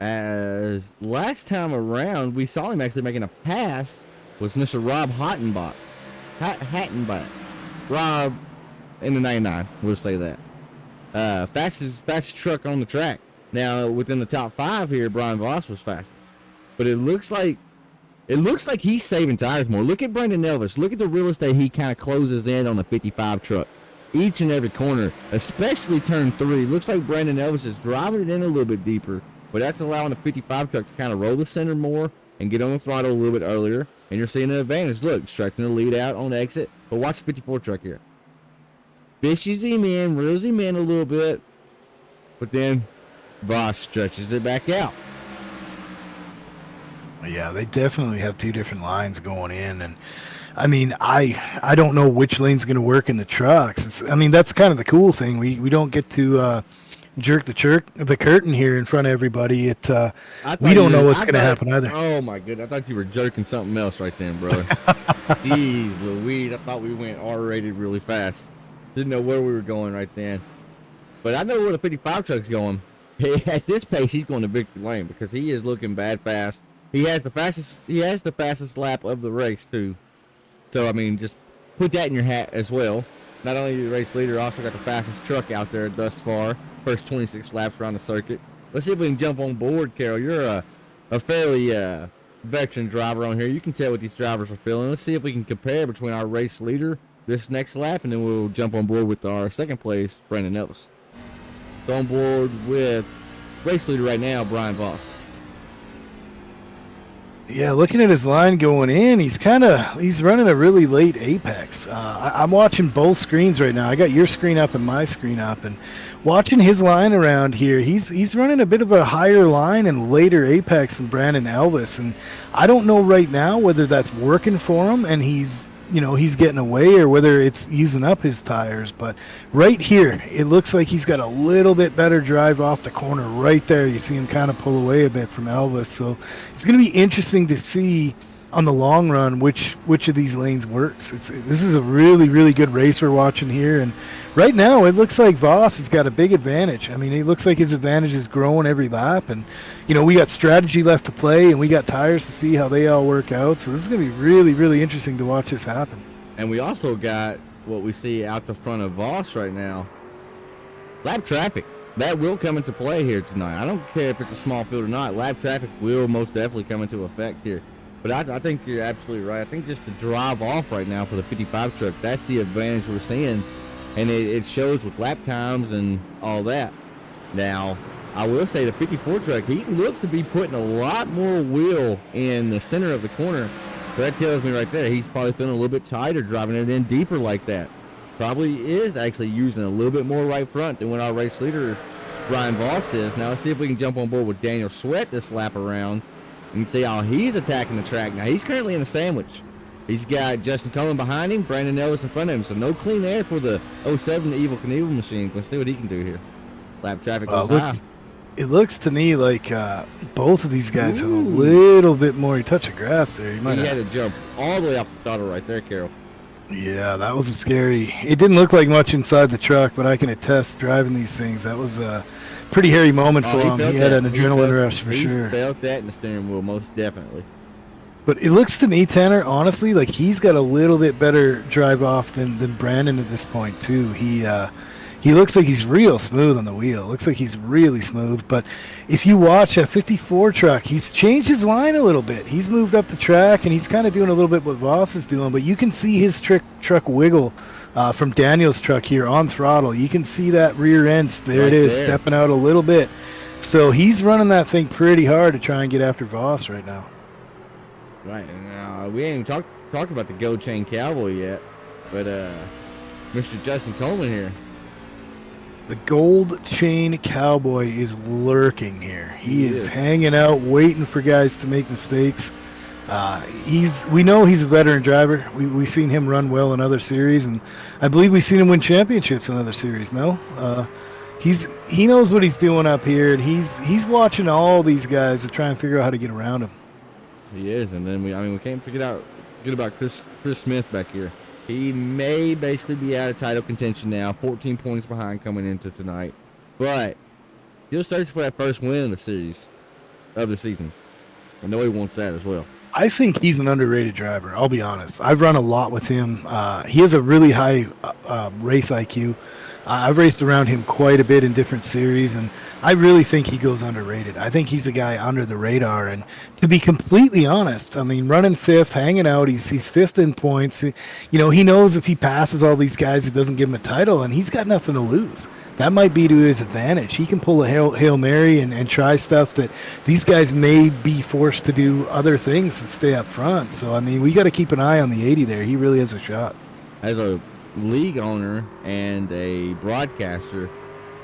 As last time around, we saw him actually making a pass was Mr. Rob Hottenbach. Hattenbach. Rob in the 99, we'll say that. Fastest truck on the track. Now, within the top 5 here, Brian Voss was fastest. But it looks like he's saving tires more. Look at Brandon Elvis. Look at the real estate he kind of closes in on the 55 truck. Each and every corner, especially turn 3. Looks like Brandon Elvis is driving it in a little bit deeper. But that's allowing the 55 truck to kind of roll the center more and get on the throttle a little bit earlier. And you're seeing an advantage. Look, stretching the lead out on the exit. But watch the 54 truck here. Fishes him in, reels him in a little bit. But then Voss stretches it back out. Yeah, they definitely have 2 different lines going in, and I don't know which lane's going to work in the trucks. That's kind of the cool thing. We don't get to jerk the curtain here in front of everybody. We don't know what's going to happen either. Oh my goodness, I thought you were jerking something else right then, bro. Jeez Louise, I thought we went R-rated really fast. Didn't know where we were going right then. But I know where the 55 truck's going. At this pace, he's going to victory lane because he is looking bad fast. He has the fastest lap of the race too. So just put that in your hat as well. Not only the race leader, also got the fastest truck out there thus far. First 26 laps around the circuit. Let's see if we can jump on board, Carol. You're a fairly veteran driver on here. You can tell what these drivers are feeling. Let's see if we can compare between our race leader this next lap, and then we'll jump on board with our second place, Brandon Elvis. On board with race leader right now, Brian Voss. Yeah, looking at his line going in, he's running a really late apex. I'm watching both screens right now. I got your screen up and my screen up, and watching his line around here, he's running a bit of a higher line and later apex than Brandon Elvis, and I don't know right now whether that's working for him and he's getting away or whether it's using up his tires. But right here, it looks like he's got a little bit better drive off the corner right there. You see him kind of pull away a bit from Elvis. So it's going to be interesting to see on the long run which of these lanes works. This is a really, really good race we're watching here. And right now, it looks like Voss has got a big advantage. It looks like his advantage is growing every lap. And, we got strategy left to play, and we got tires to see how they all work out. So this is going to be really, really interesting to watch this happen. And we also got what we see out the front of Voss right now. Lap traffic. That will come into play here tonight. I don't care if it's a small field or not. Lap traffic will most definitely come into effect here. But I think you're absolutely right. I think just the drive off right now for the 55 truck, that's the advantage we're seeing. And it shows with lap times and all that. Now, I will say the 54 truck, he looked to be putting a lot more wheel in the center of the corner. So that tells me right there, he's probably feeling a little bit tighter driving it in deeper like that. Probably is actually using a little bit more right front than what our race leader, Brian Voss, is. Now, let's see if we can jump on board with Daniel Sweat this lap around and see how he's attacking the track. Now, he's currently in a sandwich. He's got Justin Coleman behind him, Brandon Ellis in front of him. So no clean air for the 07 Evil Knievel machine. Let's see what he can do here. Lap traffic goes high. It looks to me like both of these guys have a Ooh. little bit more touch of grass there. You might He have. had to jump all the way off the throttle right there, Carol. Yeah, that was a scary. It didn't look like much inside the truck, but I can attest driving these things. That was a pretty hairy moment for him. He had an adrenaline rush for sure. He felt that in the steering wheel, most definitely. But it looks to me, Tanner, honestly, like he's got a little bit better drive off than Brandon at this point too. He looks like he's real smooth on the wheel. Looks like he's really smooth. But if you watch a 54 truck, he's changed his line a little bit. He's moved up the track, and he's kind of doing a little bit what Voss is doing. But you can see his truck wiggle from Daniel's truck here on throttle. You can see that rear end. There Right it is, there. stepping out a little bit. So he's running that thing pretty hard to try and get after Voss right now. Right. And, we ain't even talked about the Gold Chain Cowboy yet, but Mr. Justin Coleman here. The Gold Chain Cowboy is lurking here. He is is. hanging out, waiting for guys to make mistakes. We know he's a veteran driver. We've seen him run well in other series, and I believe we've seen him win championships in other series. No, he knows what he's doing up here, and he's watching all these guys to try and figure out how to get around him. He is, and then we can't forget about Chris Smith back here. He may basically be out of title contention now, 14 points behind coming into tonight, but he'll search for that first win of the series, of the season. I know he wants that as well. I think he's an underrated driver. I'll be honest. I've run a lot with him. He has a really high race IQ. I've raced around him quite a bit in different series, and I really think he goes underrated. I think he's a guy under the radar, and to be completely honest, I mean, running fifth, hanging out, he's fifth in points. He knows if he passes all these guys, it doesn't give him a title, and he's got nothing to lose. That might be to his advantage. He can pull a Hail Mary and try stuff that these guys may be forced to do other things to stay up front. So, I mean, we got to keep an eye on the 80 there. He really has a shot. As a league owner and a broadcaster,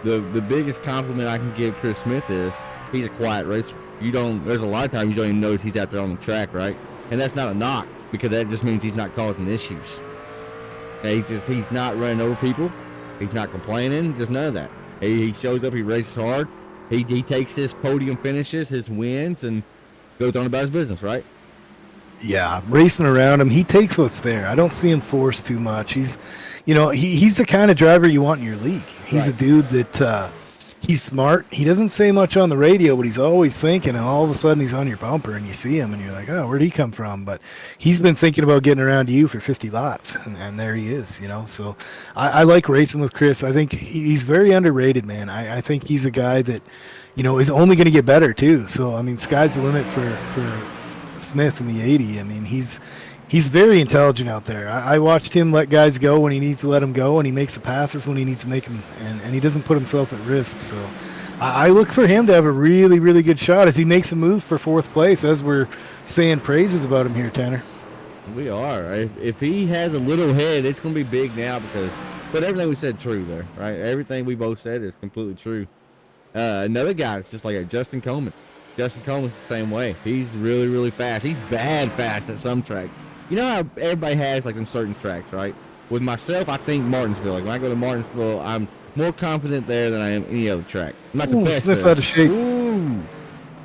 the biggest compliment I can give Chris Smith is he's a quiet racer. There's a lot of times you don't even notice he's out there on the track, right? And that's not a knock, because that just means he's not causing issues. He's not running over people. He's not complaining. There's none of that. He shows up. He races hard. He takes his podium finishes, his wins, and goes on about his business, right? Yeah, racing around him. He takes what's there. I don't see him force too much. He's the kind of driver you want in your league. He's Right. a dude that he's smart. He doesn't say much on the radio, but he's always thinking, and all of a sudden he's on your bumper, and you see him, and you're like, oh, where'd he come from? But he's been thinking about getting around you for 50 laps, and there he is, So I like racing with Chris. I think he's very underrated, man. I think he's a guy that, is only going to get better, too. So, I mean, sky's the limit for Smith in the 80. I mean, he's very intelligent out there. I watched him let guys go when he needs to let them go, and he makes the passes when he needs to make them, and he doesn't put himself at risk. So I look for him to have a really, really good shot as he makes a move for fourth place, as we're saying praises about him here, Tanner. We are. If he has a little head, it's going to be big now, but everything we said true there, right? Everything we both said is completely true. Another guy that's just like Justin Coleman. Justin Coleman's the same way. He's really, really fast. He's bad fast at some tracks. You know how everybody has like them certain tracks, right? With myself, I think Martinsville. Like when I go to Martinsville, I'm more confident there than I am any other track. I'm not the best. Smith there. out of shape. Ooh,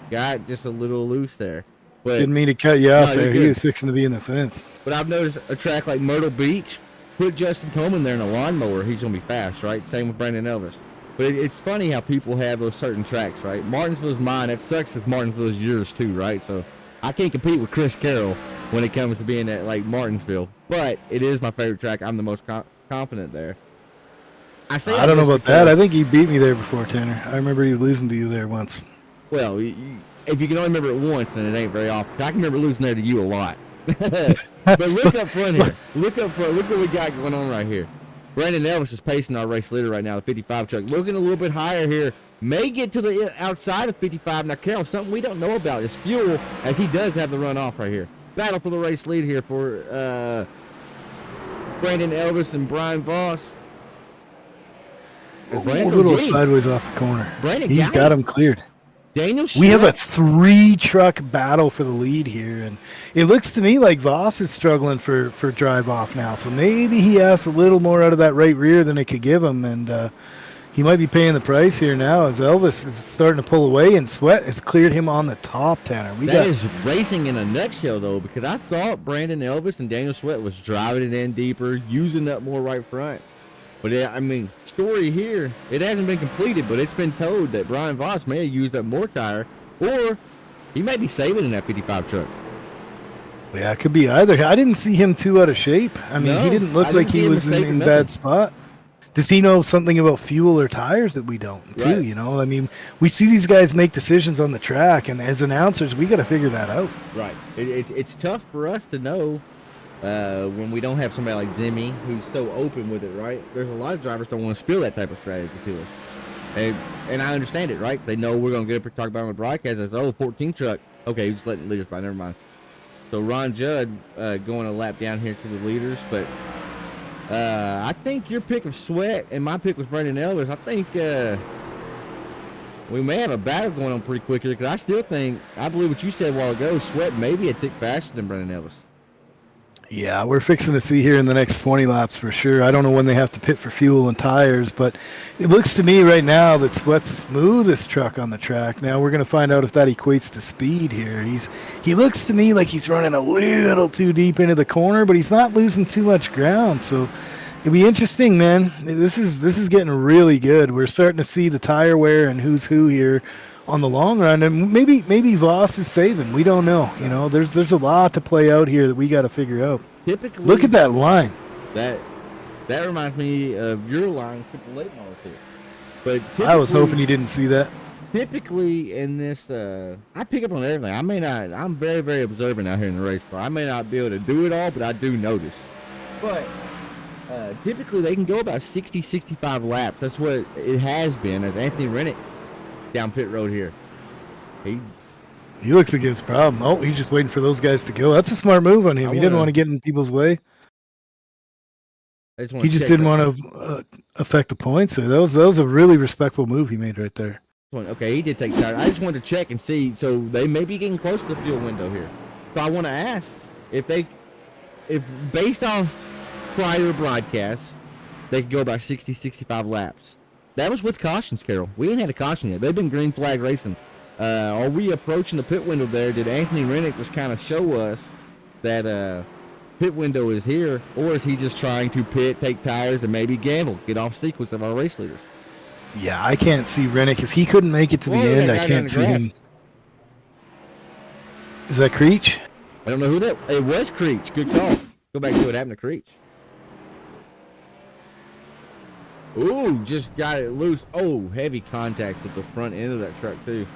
got just a little loose there. But Didn't mean to cut you off No, you're there. He good. was fixing to be in the fence. But I've noticed a track like Myrtle Beach, put Justin Coleman there in a lawnmower, he's going to be fast, right? Same with Brandon Elvis. But it's funny how people have those certain tracks, right? Martinsville's mine. That sucks because Martinsville's yours too, right? So I can't compete with Chris Carroll when it comes to being at like Martinsville. But it is my favorite track. I'm the most confident there. I don't know about that. I think he beat me there before, Tanner. I remember you losing to you there once. Well, if you can only remember it once, then it ain't very often. I can remember losing there to you a lot. But look up front here. Look up front. Look what we got going on right here. Brandon Elvis is pacing our race leader right now, the 55 truck. Looking a little bit higher here. May get to the outside of 55. Now, Carol, something we don't know about is fuel, as he does have the run off right here. Battle for the race lead here for Brandon Elvis and Brian Voss. A little sideways off the corner. He's got him cleared. Daniel, we have a 3-truck battle for the lead here, and it looks to me like Voss is struggling for drive off now. So maybe he has a little more out of that right rear than it could give him, and he might be paying the price here now as Elvis is starting to pull away, and Sweat has cleared him on the top, Tanner. That is racing in a nutshell, though, because I thought Brandon Elvis and Daniel Sweat was driving it in deeper, using up more right front. But, I mean, story here, it hasn't been completed, but it's been told that Brian Voss may have used up more tire, or he might be saving in that 55 truck. Yeah, it could be either. I didn't see him too out of shape. I mean, he didn't look like he was in bad spot. Does he know something about fuel or tires that we don't, too, Right. you know? I mean, we see these guys make decisions on the track, and as announcers, we got to figure that out. Right. It's tough for us to know when we don't have somebody like Zimmy who's so open with it, right? There's a lot of drivers don't want to spill that type of strategy to us. And I understand it, right? They know we're going to get up and talk about it on the broadcast. It's, 14 truck. Okay, he's letting leaders by. Never mind. So Ron Judd going a lap down here to the leaders, but I think your pick of Sweat and my pick was Brandon Elvis. I think we may have a battle going on pretty quick here, because I still think, I believe what you said a while ago, Sweat maybe a tick faster than Brandon Elvis. Yeah, we're fixing to see here in the next 20 laps for sure. I don't know when they have to pit for fuel and tires, but it looks to me right now that Sweat's the smoothest truck on the track. Now we're going to find out if that equates to speed here. He looks to me like he's running a little too deep into the corner, but he's not losing too much ground. So it'll be interesting, man. This is getting really good. We're starting to see the tire wear and who's who here on the long run, and maybe Voss is saving. We don't know. You know, there's a lot to play out here that we got to figure out. Typically, look at that line. That reminds me of your line, Triple Eight when I was here. But I was hoping you didn't see that. Typically in this, I pick up on everything. I may not. I'm very, very observant out here in the race car. I may not be able to do it all, but I do notice. But typically they can go about 60, 65 laps. That's what it has been as Anthony Rennick down pit road here. He looks like his problem. Oh, he's just waiting for those guys to go. That's a smart move on him. He didn't want to get in people's way. He just didn't want to affect the points. So that was a really respectful move he made right there. Okay, he did take time. I just wanted to check and see. So they may be getting close to the fuel window here. So I want to ask if based off prior broadcasts, they could go about 60, 65 laps. That was with cautions, Carol. We ain't had a caution yet. They've been green flag racing. Are we approaching the pit window there? Did Anthony Rennick just kind of show us that pit window is here, or is he just trying to pit, take tires, and maybe gamble, get off sequence of our race leaders? Yeah, I can't see Rennick. If he couldn't make it to the end, I can't see him. Is that Creech? I don't know who that. It was Creech. Good call. Go back to what happened to Creech. Ooh, just got it loose. Oh, heavy contact with the front end of that truck too.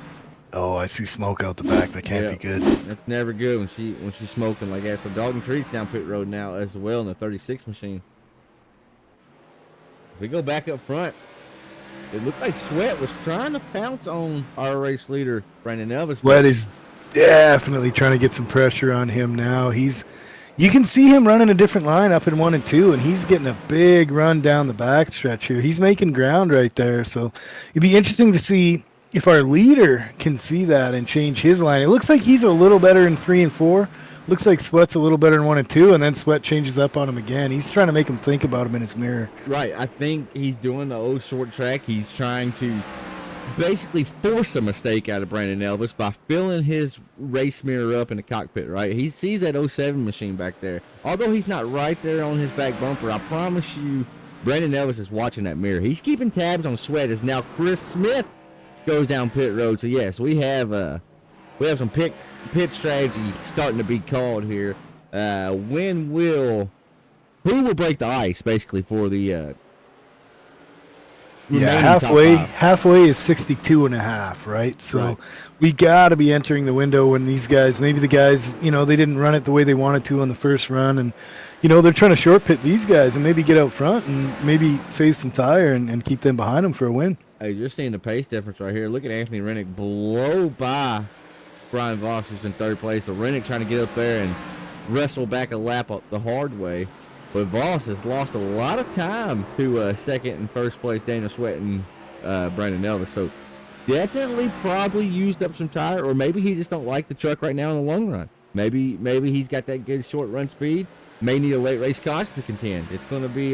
Oh, I see smoke out the back. That can't be good. That's never good when she's smoking like that. So Dalton Creech's down pit road now as well in the 36 machine. We go back up front. It looked like Sweat was trying to pounce on our race leader, Brandon Elvis. Sweat is definitely trying to get some pressure on him now. You can see him running a different line up in 1 and 2, and he's getting a big run down the back stretch here. He's making ground right there. So it'd be interesting to see if our leader can see that and change his line. It looks like he's a little better in 3 and 4. Looks like Sweat's a little better in 1 and 2, and then Sweat changes up on him again. He's trying to make him think about him in his mirror. Right. I think he's doing the old short track. He's trying to basically force a mistake out of Brandon Elvis by filling his race mirror up in the cockpit, right? He sees that 07 machine back there. Although he's not right there on his back bumper, I promise you, Brandon Elvis is watching that mirror. He's keeping tabs on Sweat as now Chris Smith goes down pit road. So yes, we have some pit strategy starting to be called here. Who will break the ice basically for the halfway is 62 and a half, right? So right. We got to be entering the window when these guys, maybe the guys, they didn't run it the way they wanted to on the first run, and they're trying to short pit these guys and maybe get out front and maybe save some tire and keep them behind them for a win. Hey, you're seeing the pace difference right here. Look at Anthony Rennick blow by Brian Voss, who's in third place. So Rennick trying to get up there and wrestle back a lap up the hard way. But Voss has lost a lot of time to second and first place Daniel Sweat and Brandon Elvis. So definitely probably used up some tire, or maybe he just don't like the truck right now in the long run. Maybe he's got that good short run speed. May need a late race caution to contend. It's going to be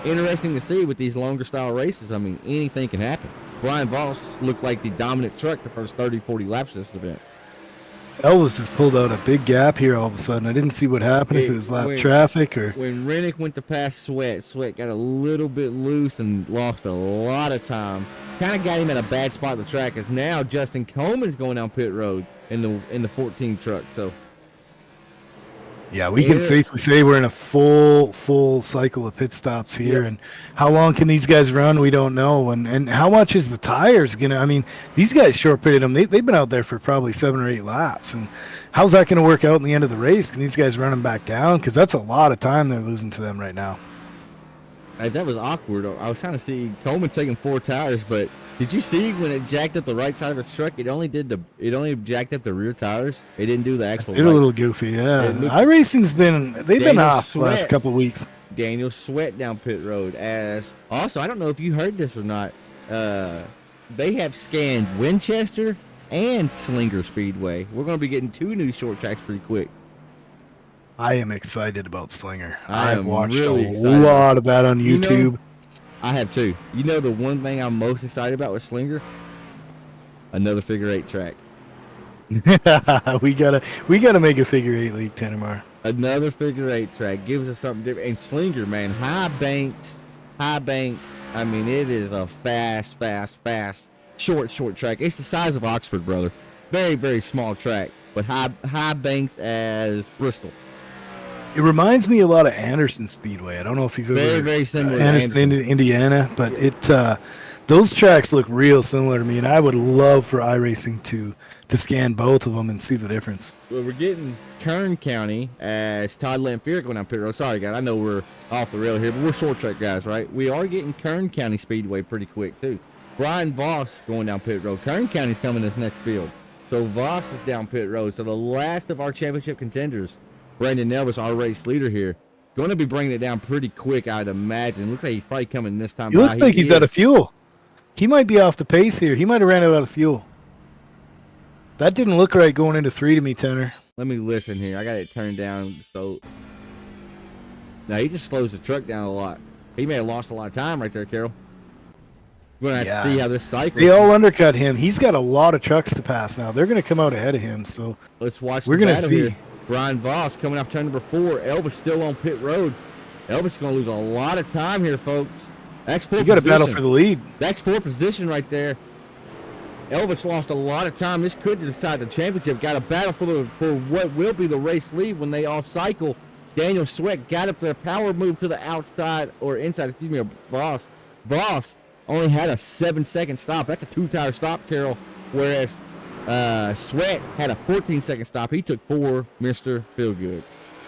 interesting to see with these longer style races. I mean, anything can happen. Brian Voss looked like the dominant truck the first 30, 40 laps of this event. Elvis has pulled out a big gap here all of a sudden. I didn't see what happened, if it was lap traffic or... When Rennick went to pass Sweat got a little bit loose and lost a lot of time. Kind of got him at a bad spot of the track, as now Justin Coleman's going down pit road in the 14 truck. So yeah, we can safely say we're in a full cycle of pit stops here. Yep. And how long can these guys run? We don't know. And how much is the tires gonna? I mean, these guys short pitted them. They've been out there for probably 7 or 8 laps. And how's that going to work out in the end of the race? Can these guys run them back down? Because that's a lot of time they're losing to them right now. That was awkward. I was trying to see Coleman taking 4 tires, but did you see when it jacked up the right side of his truck? It only jacked up the rear tires. It didn't do the actual. They're a little goofy, yeah. iRacing's been off the last couple of weeks. Daniel Sweat down pit road. As also, I don't know if you heard this or not. They have scanned Winchester and Slinger Speedway. We're going to be getting 2 new short tracks pretty quick. I am excited about Slinger. I've watched really a lot of that on YouTube. I have too. You know the one thing I'm most excited about with Slinger? Another figure 8 track. we gotta make a figure 8 league, Tanamar. Another figure 8 track gives us something different. And Slinger, man, high bank. I mean, it is a fast, short track. It's the size of Oxford, brother. Very, very small track, but high banks as Bristol. It reminds me a lot of Anderson Speedway. I don't know if you've ever very similar to Anderson, Indiana, but those tracks look real similar to me, and I would love for iRacing to scan both of them and see the difference. Well, we're getting Kern County as Todd Lamphere going down pit road. Sorry, guys, I know we're off the rail here, but we're short track guys, right? We are getting Kern County Speedway pretty quick too. Brian Voss going down pit road. Kern County's coming this next field, so Voss is down pit road. So the last of our championship contenders, Brandon Elvis, our race leader here, going to be bringing it down pretty quick, I'd imagine. Looks like he's probably coming this time. He looks like he's out of fuel. He might be off the pace here. He might have ran out of fuel. That didn't look right going into 3 to me, Tanner. Let me listen here. I got it turned down. So now he just slows the truck down a lot. He may have lost a lot of time right there, Carol. We're going to have to see how this cycle. They all undercut him. He's got a lot of trucks to pass now. They're going to come out ahead of him. So let's watch. We're going to see. Here. Brian Voss coming off turn number 4. Elvis still on pit road. Elvis is going to lose a lot of time here, folks. That's 4th position. You got to battle for the lead. That's 4th position right there. Elvis lost a lot of time. This could decide the championship. Got a battle for what will be the race lead when they all cycle. Daniel Sweat got up there. Power move to the outside or inside. Excuse me, Voss. Voss only had a 7-second stop. That's a 2-tire stop, Carol. Whereas Sweat had a 14-second stop. He took 4, Mr. Feelgood.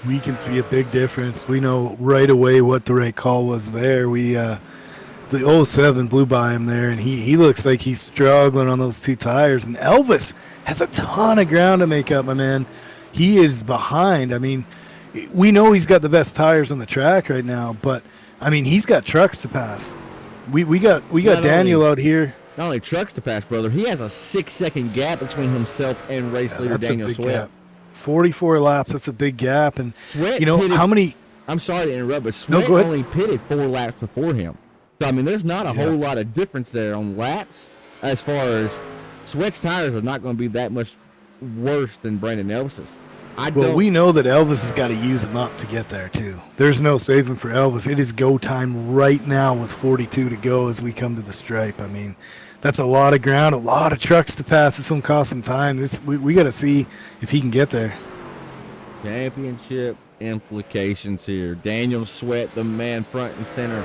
We can see a big difference. We know right away what the right call was there. The 07 blew by him there, and he looks like he's struggling on those 2 tires. And Elvis has a ton of ground to make up, my man. He is behind. I mean, we know he's got the best tires on the track right now, but I mean, he's got trucks to pass. We got Daniel out here. Not only trucks to pass, brother, he has a 6-second gap between himself and race leader Daniel Sweat. Gap. 44 laps, that's a big gap. And Sweat, how many? I'm sorry to interrupt, but Sweat only pitted 4 laps before him. So I mean, there's not a whole lot of difference there on laps as far as Sweat's tires are not going to be that much worse than Brandon Elvis's. We know that Elvis has got to use them up to get there too. There's no saving for Elvis. It is go time right now with 42 to go as we come to the stripe. I mean, that's a lot of ground, a lot of trucks to pass. It's going to cost some time. We got to see if he can get there. Championship implications here. Daniel Sweat, the man front and center,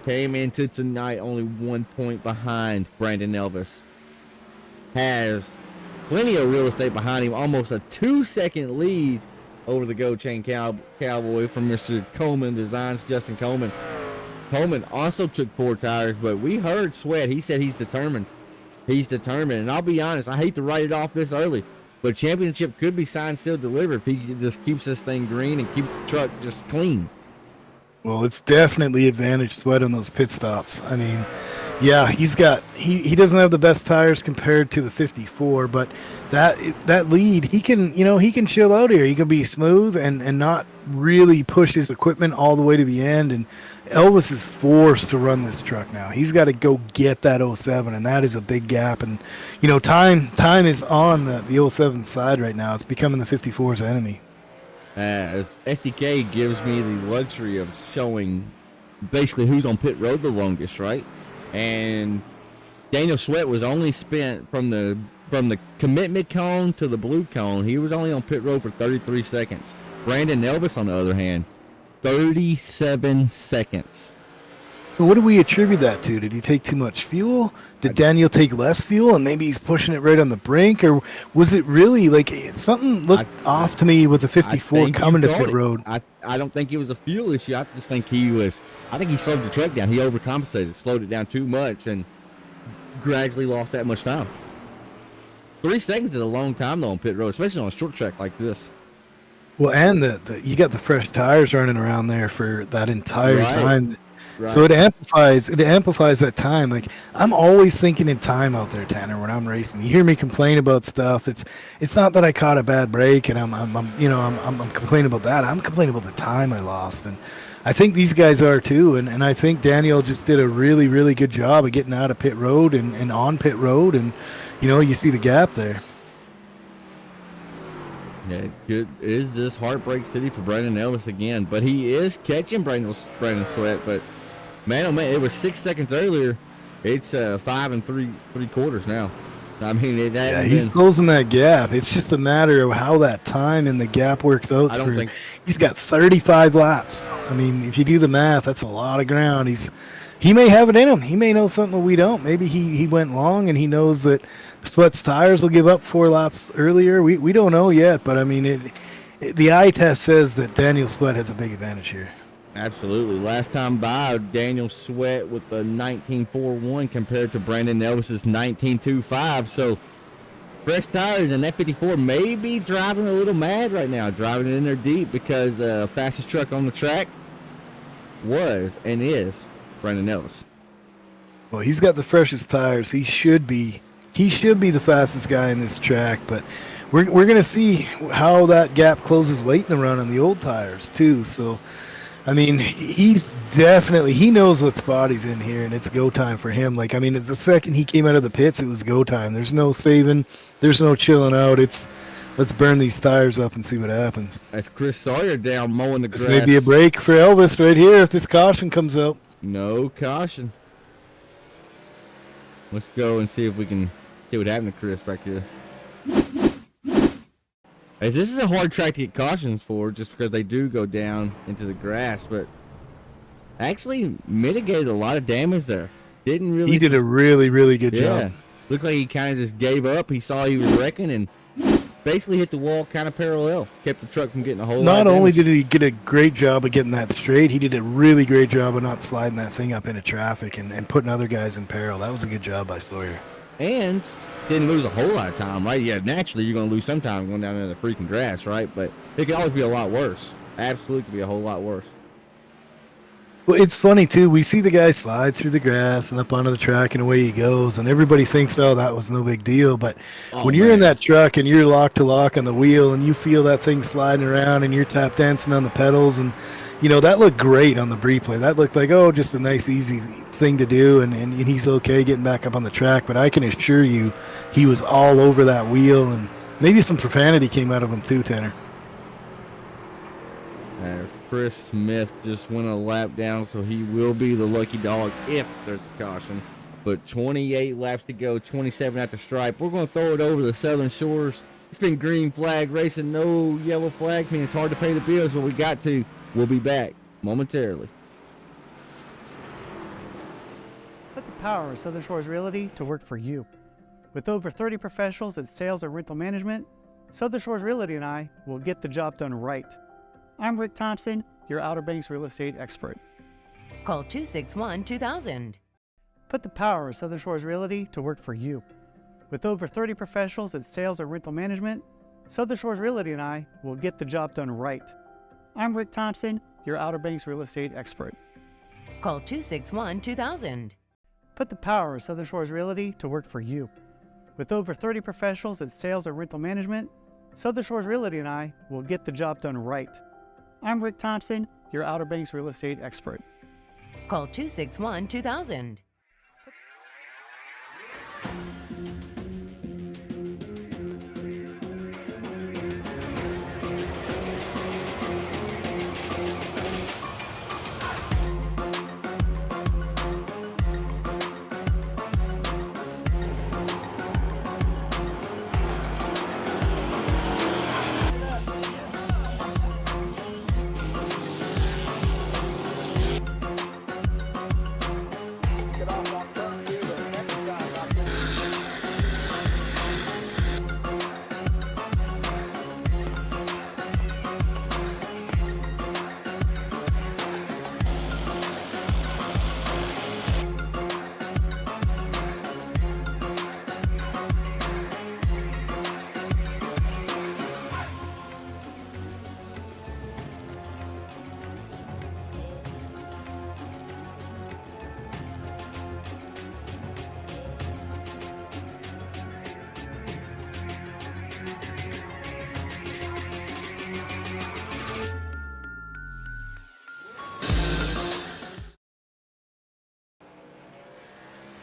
came into tonight only 1 point behind Brandon Elvis. Has plenty of real estate behind him, almost a 2-second lead over the Go Chain Cowboy from Mr. Coleman Designs, Justin Coleman. Coleman also took 4 tires, but we heard Sweat. He said he's determined. He's determined, and I'll be honest, I hate to write it off this early, but championship could be signed, sealed, delivered if he just keeps this thing green and keeps the truck just clean. Well, it's definitely advantage Sweat on those pit stops. I mean, Yeah, he doesn't have the best tires compared to the 54, but that lead, he can chill out here. He can be smooth and not really push his equipment all the way to the end. And Elvis is forced to run this truck now. He's got to go get that 07, and that is a big gap. And time is on the 07 side right now. It's becoming the 54's enemy. As SDK gives me the luxury of showing basically who's on pit road the longest, right? And Daniel Sweat was only spent from the commitment cone to the blue cone. He was only on pit road for 33 seconds. Brandon Elvis, on the other hand, 37 seconds. So what do we attribute that to? Did he take too much fuel? Did Daniel take less fuel and maybe he's pushing it right on the brink? Or was it really like something looked off to me with the 54 coming to pit road? I don't think it was a fuel issue. I just think he slowed the truck down. He overcompensated, slowed it down too much, and gradually lost that much time. 3 seconds is a long time though on pit road, especially on a short track like this. Well, and you got the fresh tires running around there for that entire time. Right. So it amplifies that time. Like, I'm always thinking in time out there, Tanner, when I'm racing. You hear me complain about stuff. It's not that I caught a bad break and I'm complaining about that. I'm complaining about the time I lost. And I think these guys are too. And I think Daniel just did a really, really good job of getting out of pit road and on pit road. And, you see the gap there. Yeah, good. Is this heartbreak city for Brandon Elvis again? But he is catching Brandon Sweat. But man, oh man, it was 6 seconds earlier. It's 5 3/4 now. I mean, he's closing that gap. It's just a matter of how that time and the gap works out. He's got 35 laps. I mean, if you do the math, that's a lot of ground. He may have it in him. He may know something we don't. Maybe he went long and he knows that Sweat's tires will give up 4 laps earlier. We don't know yet, but I mean, the eye test says that Daniel Sweat has a big advantage here. Absolutely. Last time by, Daniel Sweat with a 19.41 compared to Brandon Elvis's 19.25. So fresh tires, and that 54 may be driving a little mad right now, driving it in there deep, because the fastest truck on the track was and is Brandon Elvis. Well, he's got the freshest tires. He should be the fastest guy in this track, but we're going to see how that gap closes late in the run on the old tires too. So, I mean, he knows what spot he's in here, and it's go time for him. Like, I mean, the second he came out of the pits, it was go time. There's no saving. There's no chilling out. Let's burn these tires up and see what happens. That's Chris Sawyer down mowing the grass. This may be a break for Elvis right here if this caution comes out. No caution. Let's go and see if we can see what happened to Chris back here. Hey, this is a hard track to get cautions for, just because they do go down into the grass, but actually mitigated a lot of damage there. He did a really, really good job. Looked like he kind of just gave up. He saw he was wrecking and basically hit the wall kind of parallel. Kept the truck from getting a whole lot of damage. Not only did he get a great job of getting that straight, he did a really great job of not sliding that thing up into traffic and putting other guys in peril. That was a good job by Sawyer. And didn't lose a whole lot of time, right? Yeah, naturally you're going to lose some time going down into the freaking grass, right? But it could always be a lot worse. Absolutely could be a whole lot worse. Well, it's funny, too. We see the guy slide through the grass and up onto the track, and away he goes. And everybody thinks, oh, that was no big deal. But when you're in that truck and you're lock to lock on the wheel and you feel that thing sliding around and you're tap dancing on the pedals, and, that looked great on the replay. That looked like, just a nice, easy thing to do. And he's okay getting back up on the track. But I can assure you he was all over that wheel. And maybe some profanity came out of him, too, Tanner. As Chris Smith just went a lap down, so he will be the lucky dog if there's a caution. But 28 laps to go, 27 at the stripe. We're going to throw it over the Southern Shores. It's been green flag racing, no yellow flag. I mean, it's hard to pay the bills, but we got to. We'll be back momentarily. Put the power of Southern Shores Realty to work for you. With over 30 professionals in sales and rental management, Southern Shores Realty and I will get the job done right. I'm Rick Thompson, your Outer Banks real estate expert. Call 261-2000. Put the power of Southern Shores Realty to work for you. With over 30 professionals in sales and rental management, Southern Shores Realty and I will get the job done right. I'm Rick Thompson, your Outer Banks real estate expert. Call 261-2000. Put the power of Southern Shores Realty to work for you. With over 30 professionals in sales and rental management, Southern Shores Realty and I will get the job done right. I'm Rick Thompson, your Outer Banks real estate expert. Call 261-2000.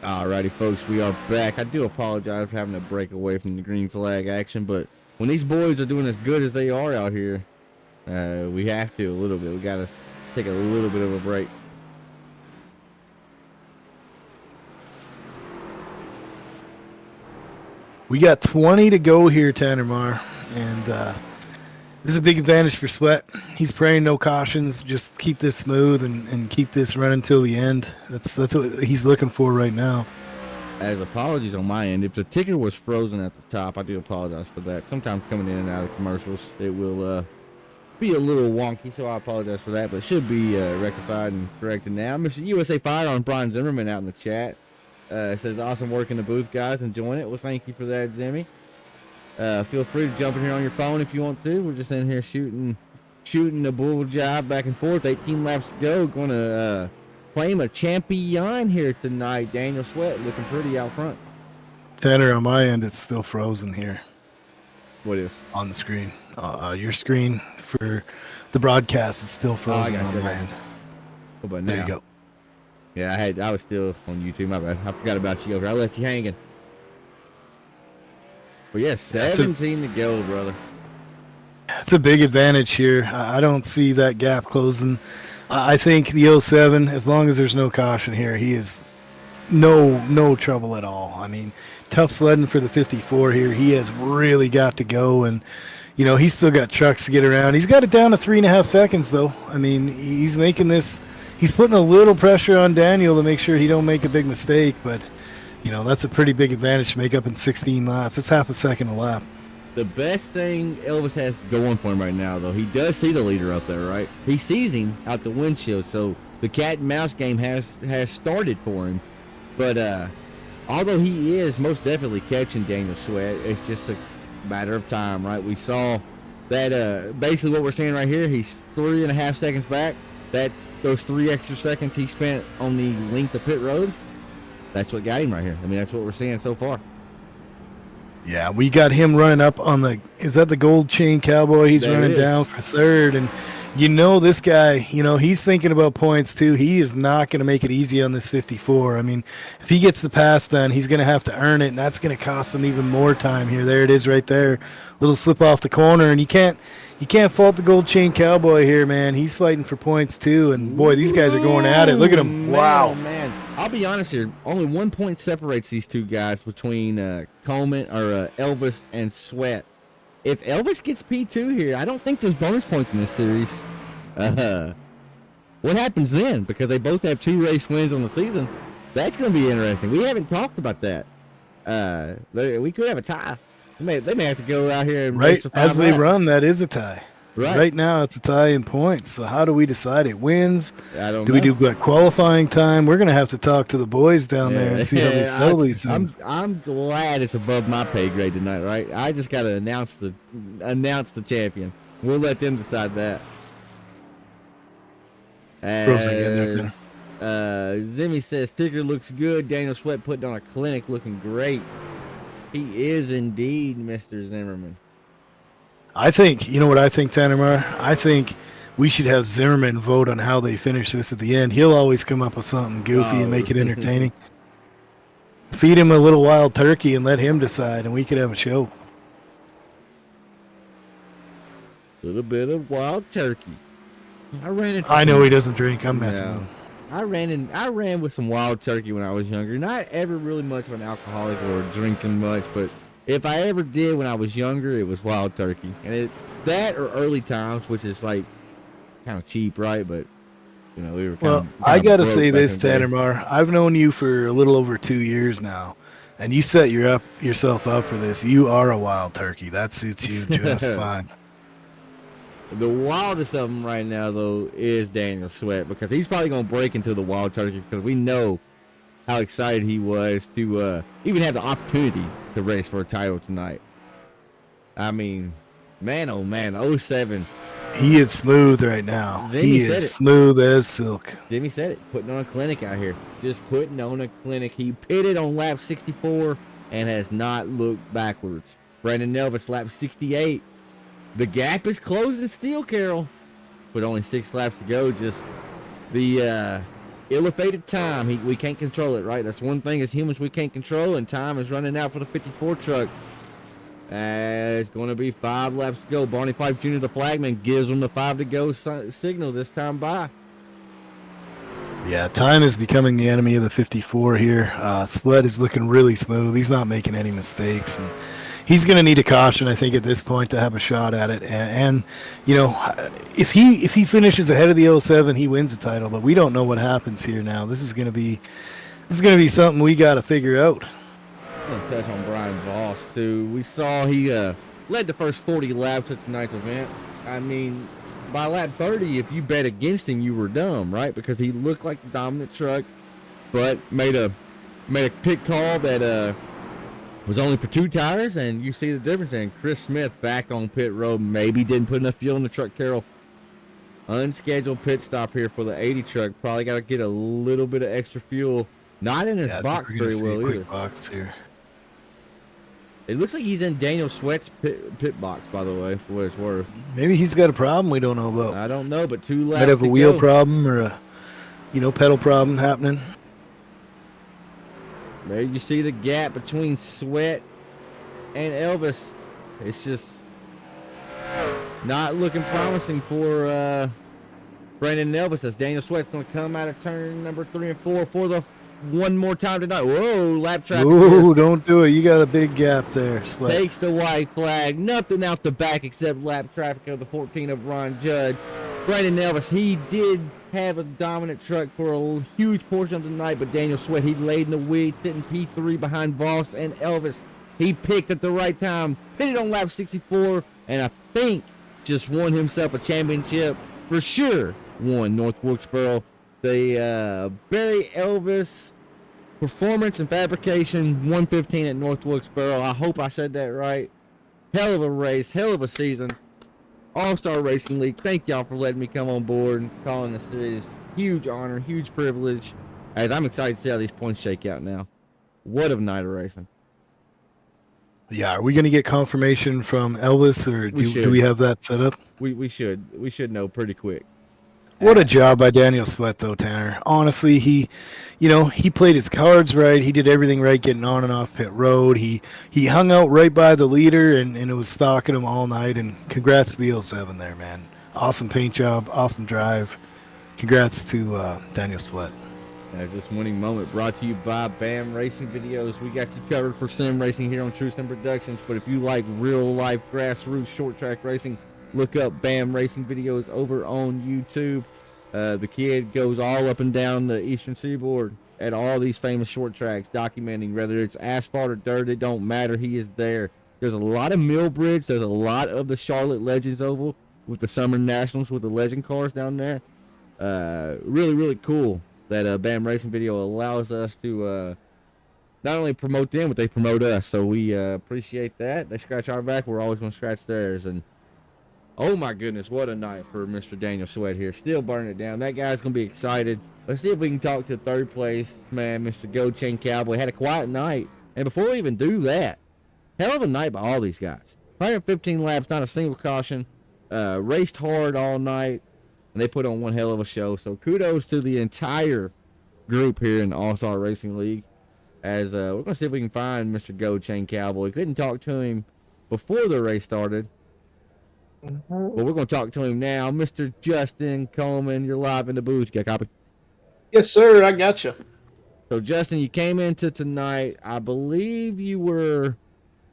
Alrighty, folks, we are back. I do apologize for having to break away from the green flag action, but when these boys are doing as good as they are out here, we have to a little bit. We got to take a little bit of a break. We got 20 to go here, Tanner Marr, and this is a big advantage for Sweat. He's praying no cautions, just keep this smooth and keep this running till the end. That's what he's looking for right now. As apologies on my end, if the ticker was frozen at the top, I do apologize for that. Sometimes coming in and out of commercials, it will be a little wonky, so I apologize for that, but it should be rectified and corrected now. Mr. USA Firearm Brian Zimmerman out in the chat says, awesome work in the booth, guys. Enjoying it. Well, thank you for that, Zimmy. Feel free to jump in here on your phone if you want to. We're just in here shooting the bull job back and forth. 18 laps to go. Going to claim a champion here tonight. Daniel Sweat looking pretty out front. Tanner, on my end, it's still frozen here. What is? On the screen. Your screen for the broadcast is still frozen on my end. What about now? There you go. Yeah, I was still on YouTube. My bad. I forgot about you over. I left you hanging. But yeah, 17 to go, brother. It's a big advantage here. I don't see that gap closing. I think the 07, as long as there's no caution here, he is no trouble at all. I mean, tough sledding for the 54 here. He has really got to go, and you know he's still got trucks to get around. He's got it down to 3.5 seconds though. I mean, he's making this. He's putting a little pressure on Daniel to make sure he don't make a big mistake, but you know that's a pretty big advantage to make up in 16 laps. It's half a second a lap. The best thing Elvis has going for him right now, though, he does see the leader up there, right? He sees him out the windshield, so the cat and mouse game has started for him. But although he is most definitely catching Daniel Sweat, it's just a matter of time, right? We saw that basically what we're seeing right here, he's 3.5 seconds back. Those 3 extra seconds he spent on the length of pit road, that's what got him right here. I mean, that's what we're seeing so far. Yeah, we got him running up on is that the Gold Chain Cowboy? He's running down for third, and you know this guy, you know, he's thinking about points too. He is not going to make it easy on this 54. I mean, if he gets the pass done, he's going to have to earn it, and that's going to cost him even more time here. There it is right there. Little slip off the corner, and you can't fault the Gold Chain Cowboy here, man. He's fighting for points too, and boy, these guys are going at it. Look at him. Wow. Man. I'll be honest here. Only 1 point separates these two guys between Coleman or Elvis and Sweat. If Elvis gets P2 here, I don't think there's bonus points in this series. What happens then? Because they both have 2 race wins on the season. That's going to be interesting. We haven't talked about that. We could have a tie. They may have to go out here and race for 5 as they laps. run. That is a tie. Right now, it's a tie in points. So how do we decide it wins? I don't know. Do we do qualifying time? We're going to have to talk to the boys down there and see how they sell these things. I'm glad it's above my pay grade tonight, right? I just got to announce the champion. We'll let them decide that. Zimmy says Ticker looks good. Daniel Sweat putting on a clinic, looking great. He is indeed, Mr. Zimmerman. I think, you know what I think, Tanner? I think we should have Zimmerman vote on how they finish this at the end. He'll always come up with something goofy and make it entertaining. Feed him a little wild turkey and let him decide, and we could have a show. A little bit of wild turkey. I know he doesn't drink. I'm messing with him. I ran with some wild turkey when I was younger. Not ever really much of an alcoholic or drinking much, but if I ever did when I was younger, it was wild turkey. And that or early times, which is like kind of cheap, right? But you know, we were kind of I gotta say this, Tanner. I've known you for a little over 2 years now, and you set yourself up for this. You are a wild turkey. That suits you just fine. The wildest of them right now, though, is Daniel Sweat, because he's probably going to break into the wild turkey, because we know how excited he was to even have the opportunity to race for a title tonight. I mean, man, oh man, 07. He is smooth right now. He is smooth as silk. Jimmy said it, putting on a clinic out here. Just putting on a clinic. He pitted on lap 64 and has not looked backwards. Brandon Elvis, lap 68. The gap is closing still, Carol, but only 6 laps to go. Just the ill-fated time. We can't control it, right? That's one thing as humans we can't control, and time is running out for the 54 truck. It's going to be 5 laps to go. Barney Fife Jr., the flagman, gives them the 5 to go signal this time by. Yeah, time is becoming the enemy of the 54 here. Sweat is looking really smooth. He's not making any mistakes, and he's going to need a caution, I think, at this point to have a shot at it. And you know, if he finishes ahead of the 07, he wins the title. But we don't know what happens here now. This is going to be something we got to figure out. I'm going to touch on Brian Voss too. We saw he led the first 40 laps at tonight's event. I mean, by lap 30, if you bet against him, you were dumb, right? Because he looked like the dominant truck, but made a pit call that was only for 2 tires, and you see the difference. And Chris Smith back on pit road, maybe didn't put enough fuel in the truck, Carol. Unscheduled pit stop here for the 80 truck. Probably got to get a little bit of extra fuel. Not in his box very well either. Box here. It looks like he's in Daniel Sweat's pit box, by the way, for what it's worth. Maybe he's got a problem we don't know about. I don't know, but 2 laps might have to a wheel go. problem or a pedal problem happening. There you see the gap between Sweat and Elvis. It's just not looking promising for Brandon Elvis, as Daniel Sweat's going to come out of turn number 3 and 4 for the one more time tonight. Whoa, lap traffic. Ooh, don't do it. You got a big gap there, Sweat. Takes the white flag. Nothing out the back except lap traffic of the 14 of Ron Judd. Brandon Elvis, he did have a dominant truck for a huge portion of the night, but Daniel Sweat, he laid in the weeds, sitting P3 behind Voss and Elvis. He picked at the right time, pitted on lap 64, and I think just won himself a championship. For sure won North Wilkesboro. The Barry Elvis Performance and Fabrication 115 at North Wilkesboro. I hope I said that right. Hell of a race, hell of a season. All-Star Racing League, thank y'all for letting me come on board and calling this series. Huge honor, huge privilege. As I'm excited to see how these points shake out now. What a night of racing. Yeah, are we going to get confirmation from Elvis, or do we have that set up? We should know pretty quick. What a job by Daniel Sweat, though, Tanner. Honestly, he played his cards right. He did everything right, getting on and off pit road. He hung out right by the leader, and it was stalking him all night. And congrats to the 07 there, man. Awesome paint job, awesome drive. Congrats to Daniel Sweat. As this winning moment brought to you by BAM Racing Videos. We got you covered for sim racing here on TrueSimProductions. But if you like real-life grassroots short-track racing, look up BAM Racing Videos over on YouTube. The kid goes all up and down the Eastern Seaboard at all these famous short tracks, documenting whether it's asphalt or dirt. It don't matter. He is there. There's a lot of Millbridge. There's a lot of the Charlotte Legends Oval with the Summer Nationals with the Legend cars down there. Really, really cool that BAM Racing Video allows us to not only promote them, but they promote us. So we appreciate that. They scratch our back. We're always going to scratch theirs. And Oh my goodness, what a night for Mr. Daniel Sweat here. Still burning it down. That guy's gonna be excited. Let's see if we can talk to third place man, Mr. Gold Chain Cowboy. Had a quiet night. And before we even do that, hell of a night by all these guys. 115 laps, not a single caution. Raced hard all night, and they put on one hell of a show. So kudos to the entire group here in the All-Star Racing League. As we're going to see if we can find Mr. Gold Chain Cowboy. Couldn't talk to him before the race started, but we're going to talk to him now. Mr. Justin Coleman, you're live in the booth. You got a copy? Yes, sir. I got you. So, Justin, you came into tonight. I believe you were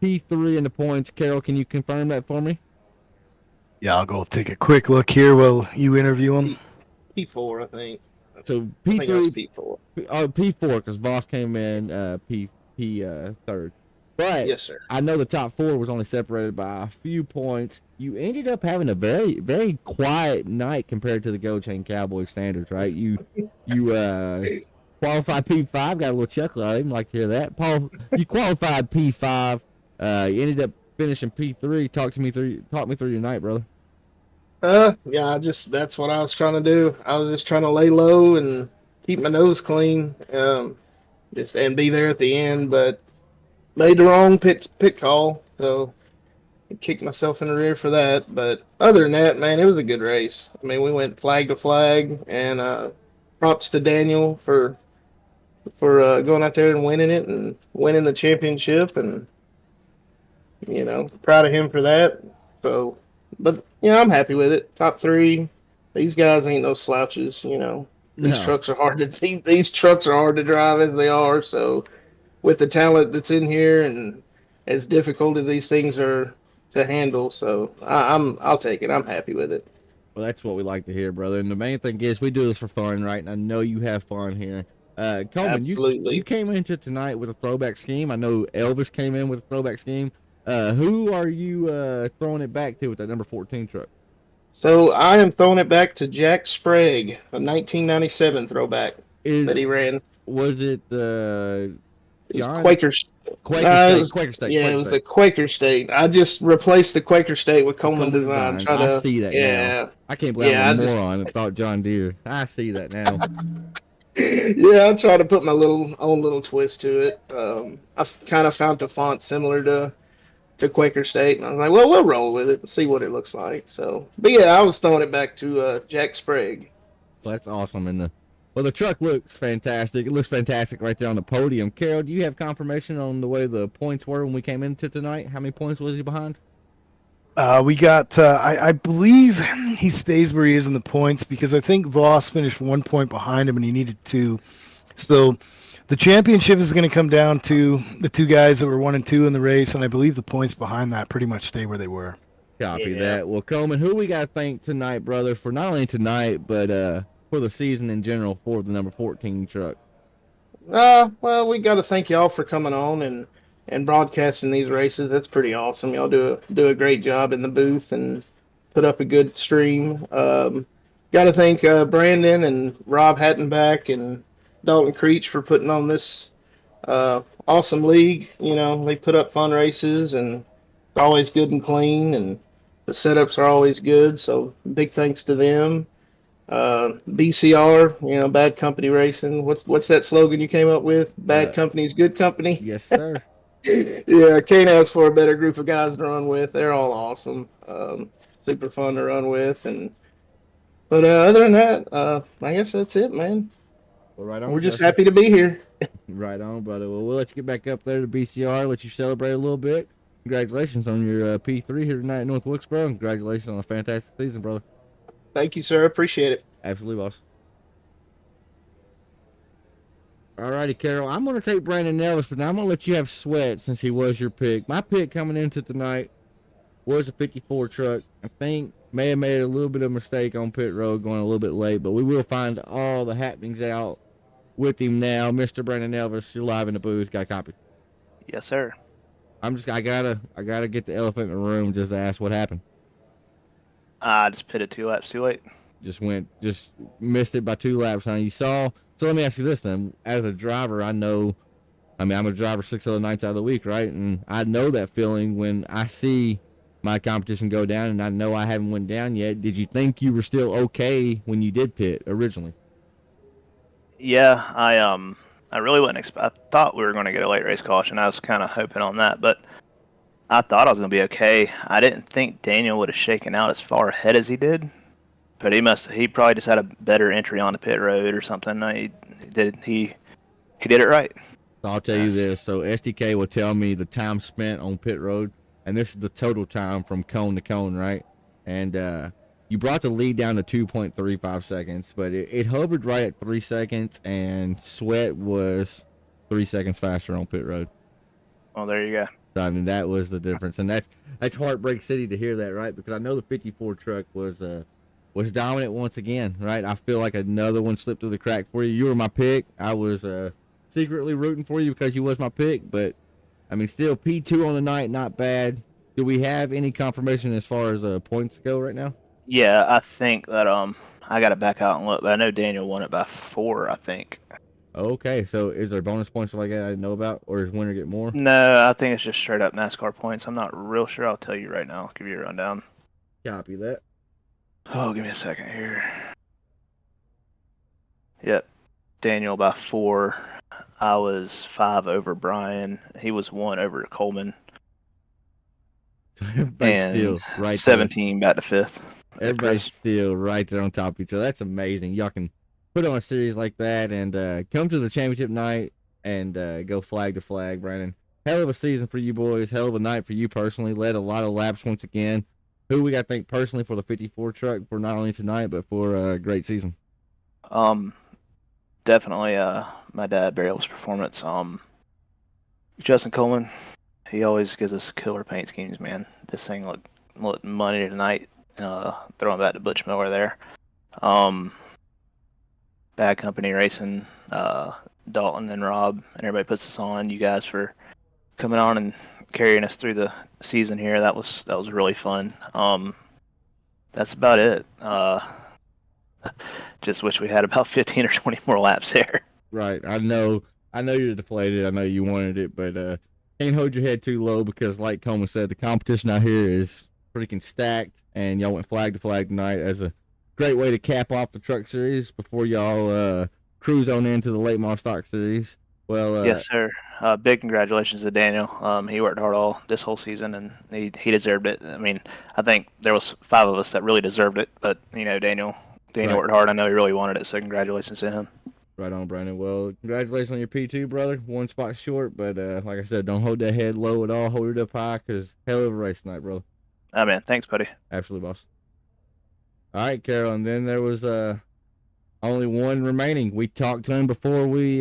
P3 in the points. Carol, can you confirm that for me? Yeah, I'll go take a quick look here while you interview him. P4, I think. So I think I was P3, P4. P4, because Voss came in P third. But Yes, sir. I know the top four was only separated by a few points. You ended up having a very, very quiet night compared to the Gold Chain Cowboy standards, right? You qualified P5, got a little chuckle out of him, like to hear that. Paul, you qualified P5. You ended up finishing P3. Talk me through your night, brother. Yeah, that's what I was trying to do. I was just trying to lay low and keep my nose clean, just and be there at the end. But made the wrong pit call, so I kicked myself in the rear for that. But other than that, man, it was a good race. I mean, we went flag to flag, and props to Daniel for going out there and winning it and winning the championship, and proud of him for that. So, but I'm happy with it. Top three. These guys ain't no slouches. These No. trucks are hard to these trucks are hard to drive as they are. So, with the talent that's in here and as difficult as these things are to handle, so I'll take it. I'm happy with it. Well, that's what we like to hear, brother. And the main thing is we do this for fun, right? And I know you have fun here. Coleman, Absolutely. you came into tonight with a throwback scheme. I know Elvis came in with a throwback scheme. Who are you throwing it back to with that number 14 truck? So I am throwing it back to Jack Sprague, a 1997 throwback that he ran. Was it the It was John? Quaker Quaker State. Yeah, it was the Quaker State. I just replaced the Quaker State with Coleman Coleman Design. Design. I see that yeah. now. I can't believe Yeah, I'm a moron and thought John Deere. I see that now. Yeah, I try to put my own little twist to it. I kind of found the font similar to Quaker State, and I was like, well, we'll roll with it and see what it looks like. So, but yeah, I was throwing it back to Jack Sprague. Well, that's awesome. And the truck looks fantastic. It looks fantastic right there on the podium. Carol, do you have confirmation on the way the points were when we came into tonight? How many points was he behind? We got, I believe he stays where he is in the points because I think Voss finished 1 point behind him and he needed 2. So the championship is going to come down to the two guys that were 1 and 2 in the race, and I believe the points behind that pretty much stay where they were. Copy that. Well, Coleman, who we got to thank tonight, brother, for not only tonight, but for the season in general for the number 14 truck? Well, we got to thank y'all for coming on and broadcasting these races. That's pretty awesome. Y'all do a great job in the booth and put up a good stream. Got to thank Brandon and Rob Hattenback and Dalton Creech for putting on this awesome league. They put up fun races and it's always good and clean, and the setups are always good. So big thanks to them. BCR, Bad Company Racing. What's that slogan you came up with? Bad company's good company. Yes, sir. Yeah, can't ask for a better group of guys to run with. They're all awesome. Super fun to run with, but other than that, I guess that's it, man. Well, right on. We're just Justin. happy to be here. Right on, brother. Well, we'll let you get back up there to BCR, let you celebrate a little bit. Congratulations on your P3 here tonight in North Wilkesboro. Congratulations on a fantastic season, brother. Thank you, sir. Appreciate it. Absolutely, boss. Alrighty, Carol. I'm going to take Brandon Ellis, but now I'm going to let you have Sweat since he was your pick. My pick coming into tonight was a 54 truck. I think may have made a little bit of a mistake on pit road going a little bit late, but we will find all the happenings out with him now. Mr. Brandon Elvis, you're live in the booth. Got a copy? Yes, sir. I gotta get the elephant in the room just to ask what happened. I just pitted 2 laps too late. Just missed it by 2 laps, huh? You saw. So let me ask you this then. As a driver, I'm a driver 6 other nights out of the week, right? And I know that feeling when I see my competition go down, and I know I haven't went down yet. Did you think you were still okay when you did pit originally? Yeah, I really wasn't I thought we were going to get a late race caution. I was kind of hoping on that, but I thought I was going to be okay. I didn't think Daniel would have shaken out as far ahead as he did, but he probably just had a better entry on the pit road or something. He did it right. So I'll tell you this. So SDK will tell me the time spent on pit road, and this is the total time from cone to cone, right? And you brought the lead down to 2.35 seconds, but it hovered right at 3 seconds, and Sweat was 3 seconds faster on pit road. Well, there you go. So, I mean, that was the difference, and that's Heartbreak City to hear that, right? Because I know the 54 truck was dominant once again, right? I feel like another one slipped through the crack for you. You were my pick. I was secretly rooting for you because you was my pick, but I mean, still P2 on the night, not bad. Do we have any confirmation as far as points go right now? Yeah, I think that I got to back out and look, but I know Daniel won it by 4, I think. Okay, so is there bonus points like that I didn't know about, or does winner get more? No, I think it's just straight up NASCAR points. I'm not real sure. I'll tell you right now. I'll give you a rundown. Copy that. Oh, give me a second here. Yep, Daniel by 4. I was 5 over Brian. He was 1 over Coleman. Everybody's And still right 17 back to 5th. Everybody's still right there on top of each other. That's amazing. Y'all can put on a series like that and come to the championship night and go flag to flag, Brandon. Hell of a season for you boys. Hell of a night for you personally. Led a lot of laps once again. Who we got to thank personally for the 54 truck for not only tonight but for a great season? Definitely my dad, Barry's performance. Justin Coleman, he always gives us killer paint schemes, man. This thing looked money tonight. Throwing back to Butch Miller there. Bad Company Racing, Dalton and Rob, and everybody puts us on. You guys for coming on and carrying us through the season here. That was really fun. That's about it. Just wish we had about 15 or 20 more laps there. Right. I know you're deflated. I know you wanted it, but can't hold your head too low because, like Coleman said, the competition out here is freaking stacked, and y'all went flag to flag tonight as a great way to cap off the truck series before y'all cruise on into the late model stock series. Well, yes, sir. Big congratulations to Daniel. He worked hard all this whole season, and he deserved it. I mean, I think there was 5 of us that really deserved it, but Daniel right. worked hard. I know he really wanted it, so congratulations to him. Right on, Brandon. Well, congratulations on your P2, brother. 1 spot short, but like I said, don't hold that head low at all. Hold it up high because hell of a race tonight, brother. Oh, man. Thanks, buddy. Absolutely, boss. All right, Carol, and then there was only one remaining. We talked to him before we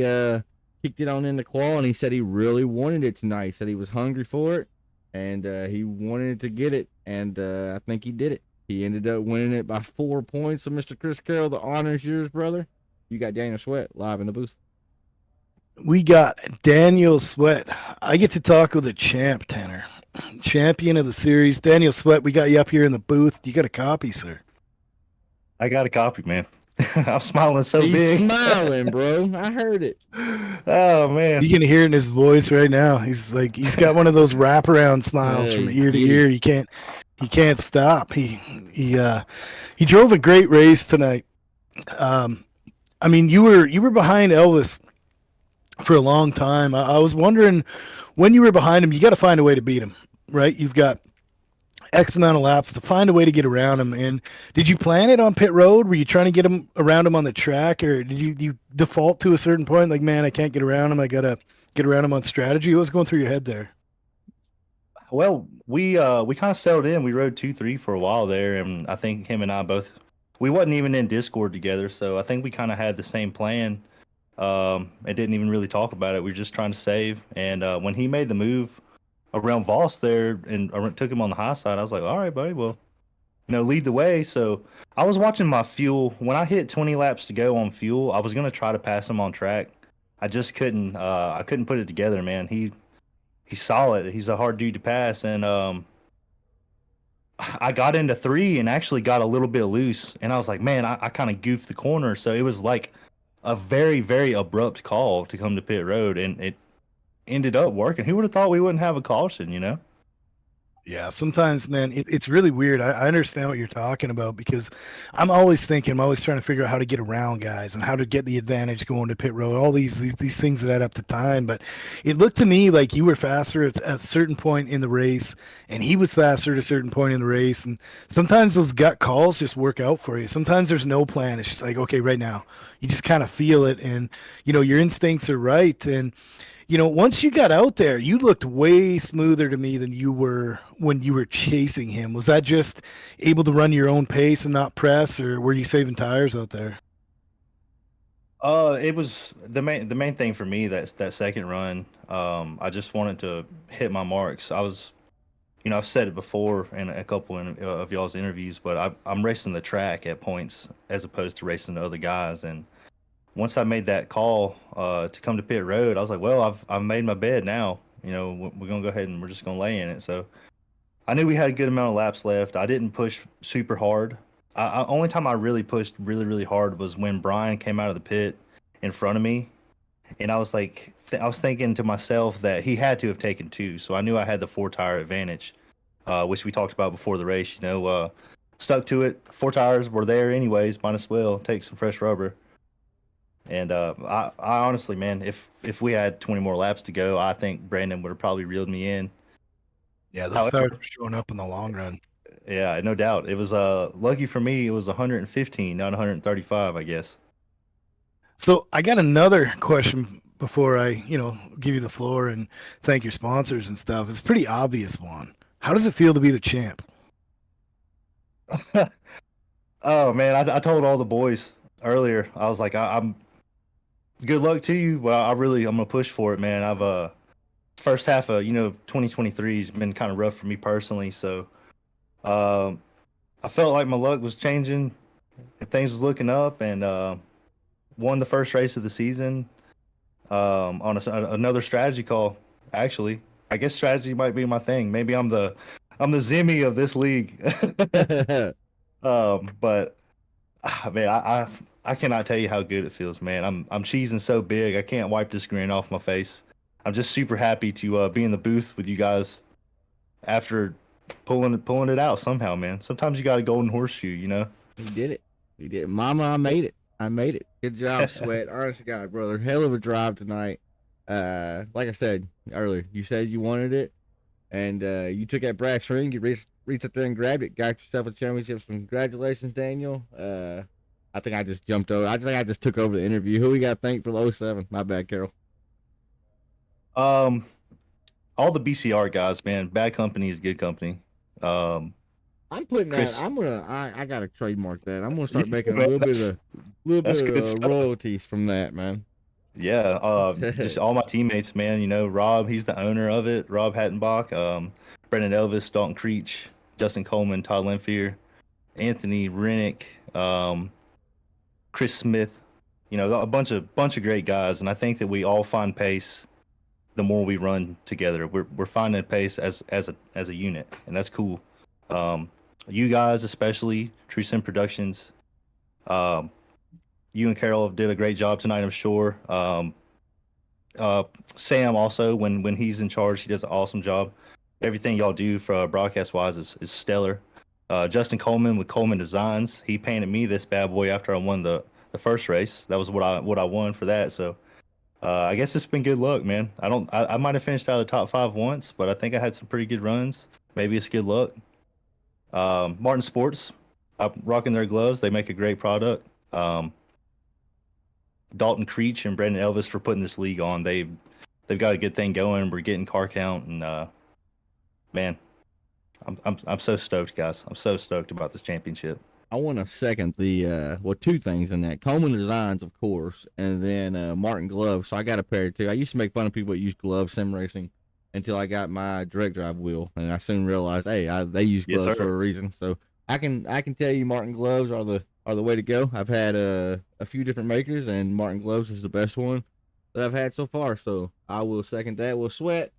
kicked it on in the qual, and he said he really wanted it tonight. He said he was hungry for it, and he wanted to get it, and I think he did it. He ended up winning it by 4 points. So, Mr. Chris Carroll, the honor is yours, brother. You got Daniel Sweat live in the booth. We got Daniel Sweat. I get to talk with a champ, Tanner. Champion of the series. Daniel Sweat, we got you up here in the booth. You got a copy, sir. I got a copy, man. I'm smiling so He's big. smiling, bro. I heard it. Oh, man. You can hear it in his voice right now. He's got one of those wraparound smiles from ear to ear. He can't stop. He drove a great race tonight. I mean, you were behind Elvis for a long time. I was wondering, when you were behind him, you got to find a way to beat him, right? You've got X amount of laps to find a way to get around him. And did you plan it on pit road? Were you trying to get him around him on the track, or did you default to a certain point? Like, man, I can't get around him. I got to get around him on strategy. What was going through your head there? Well, we kind of settled in. We rode 2-3 for a while there, and I think him and I both, we wasn't even in Discord together, so I think we kind of had the same plan. And didn't even really talk about it. We were just trying to save. And when he made the move around Voss there and I took him on the high side, I was like, all right, buddy, well, lead the way. So I was watching my fuel. When I hit 20 laps to go on fuel, I was going to try to pass him on track. I just couldn't. I couldn't put it together, man. He's solid. He's a hard dude to pass. And I got into 3 and actually got a little bit loose. And I was like, man, I kind of goofed the corner. So it was like a very, very abrupt call to come to pit road. And it ended up working. Who would have thought we wouldn't have a caution, Yeah, sometimes, man, it's really weird. I understand what you're talking about because I'm always thinking, I'm always trying to figure out how to get around guys and how to get the advantage going to pit road, all these things that add up to time. But it looked to me like you were faster at a certain point in the race, and he was faster at a certain point in the race. And sometimes those gut calls just work out for you. Sometimes there's no plan. It's just like, okay, right now, you just kind of feel it, and your instincts are right. And once you got out there, you looked way smoother to me than you were when you were chasing him. Was that just able to run your own pace and not press, or were you saving tires out there? It was the main thing for me, that second run. I just wanted to hit my marks. I was, I've said it before in a couple of y'all's interviews, but I'm racing the track at points as opposed to racing the other guys. And once I made that call to come to pit road, I was like, well, I've made my bed now. We're gonna go ahead and we're just gonna lay in it. So I knew we had a good amount of laps left. I didn't push super hard. Only time I really pushed really hard was when Brian came out of the pit in front of me, and I was like, I was thinking to myself that he had to have taken two, so I knew I had the 4-tire advantage, which we talked about before the race. Stuck to it. 4 tires were there anyways. Might as well take some fresh rubber. And I honestly, man, if we had 20 more laps to go, I think Brandon would have probably reeled me in. Yeah, the start showing up in the long run. Yeah, no doubt. It was lucky for me. It was 115, not 135, I guess. So I got another question before I, give you the floor and thank your sponsors and stuff. It's a pretty obvious one. How does it feel to be the champ? Oh man, I told all the boys earlier. I was like, I'm good luck to you, but I'm gonna push for it, man. I've first half of 2023 has been kind of rough for me personally, so I felt like my luck was changing, things was looking up, and won the first race of the season on another strategy call. Actually, I guess strategy might be my thing. Maybe I'm the Zimmy of this league. But man, I cannot tell you how good it feels, man. I'm cheesing so big, I can't wipe this grin off my face. I'm just super happy to be in the booth with you guys after pulling it out somehow, man. Sometimes you got a golden horseshoe, You did it. You did it. Mama, I made it. Good job, Sweat. Honest to God, brother. Hell of a drive tonight. Like I said earlier, you said you wanted it, and you took that brass ring. You reached up there and grabbed it. Got yourself a championship. So congratulations, Daniel. I think I just jumped over. I think I just took over the interview. Who we got to thank for the 07? My bad, Carol. All the BCR guys, man. Bad company is good company. I'm putting Chris, that. I gotta trademark that. I'm gonna start making a little bit of royalties from that, man. Yeah, just all my teammates, man. Rob, he's the owner of it. Rob Hattenbach, Brendan Elvis, Dalton Creech, Justin Coleman, Todd Linfier, Anthony Rennick, Chris Smith. A bunch of great guys, and I think that we all find pace the more we run together. We're finding pace as a unit, and that's cool. You guys, especially TrueSimProductions, you and Carol did a great job tonight, I'm sure. Sam also, when he's in charge, he does an awesome job. Everything y'all do for broadcast wise is stellar. Justin Coleman with Coleman Designs, he painted me this bad boy after I won the first race. That was what I won for that. So I guess it's been good luck, man. I might have finished out of the top 5 once, but I think I had some pretty good runs. Maybe it's good luck. Martin Sports, I'm rocking their gloves. They make a great product. Dalton Creech and Brandon Elvis for putting this league on. They've got a good thing going. We're getting car count, and man, I'm so stoked, guys. I'm so stoked about this championship. I want to second the two things in that. Coleman Designs, of course, and then Martin Gloves. So I got a pair too. I used to make fun of people that use gloves sim racing until I got my direct drive wheel, and I soon realized, hey, they use gloves for a reason. So I can tell you, Martin Gloves are the way to go. I've had a few different makers, and Martin Gloves is the best one that I've had so far. So I will second that. We'll Sweat,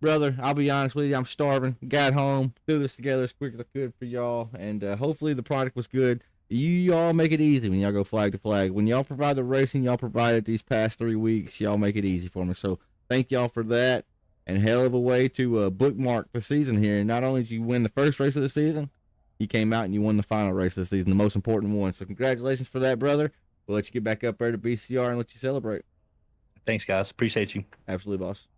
brother. I'll be honest with you, I'm starving. Got home, threw this together as quick as I could for y'all, and hopefully the product was good. Y'all make it easy when y'all go flag to flag. When y'all provide the racing, y'all provided these past 3 weeks. Y'all make it easy for me. So thank y'all for that. and hell of a way to bookmark the season here. And not only did you win the first race of the season, you came out and you won the final race of the season, the most important one. So congratulations for that, brother. We'll let you get back up there to BCR and let you celebrate. Thanks, guys. Appreciate you. Absolutely, boss.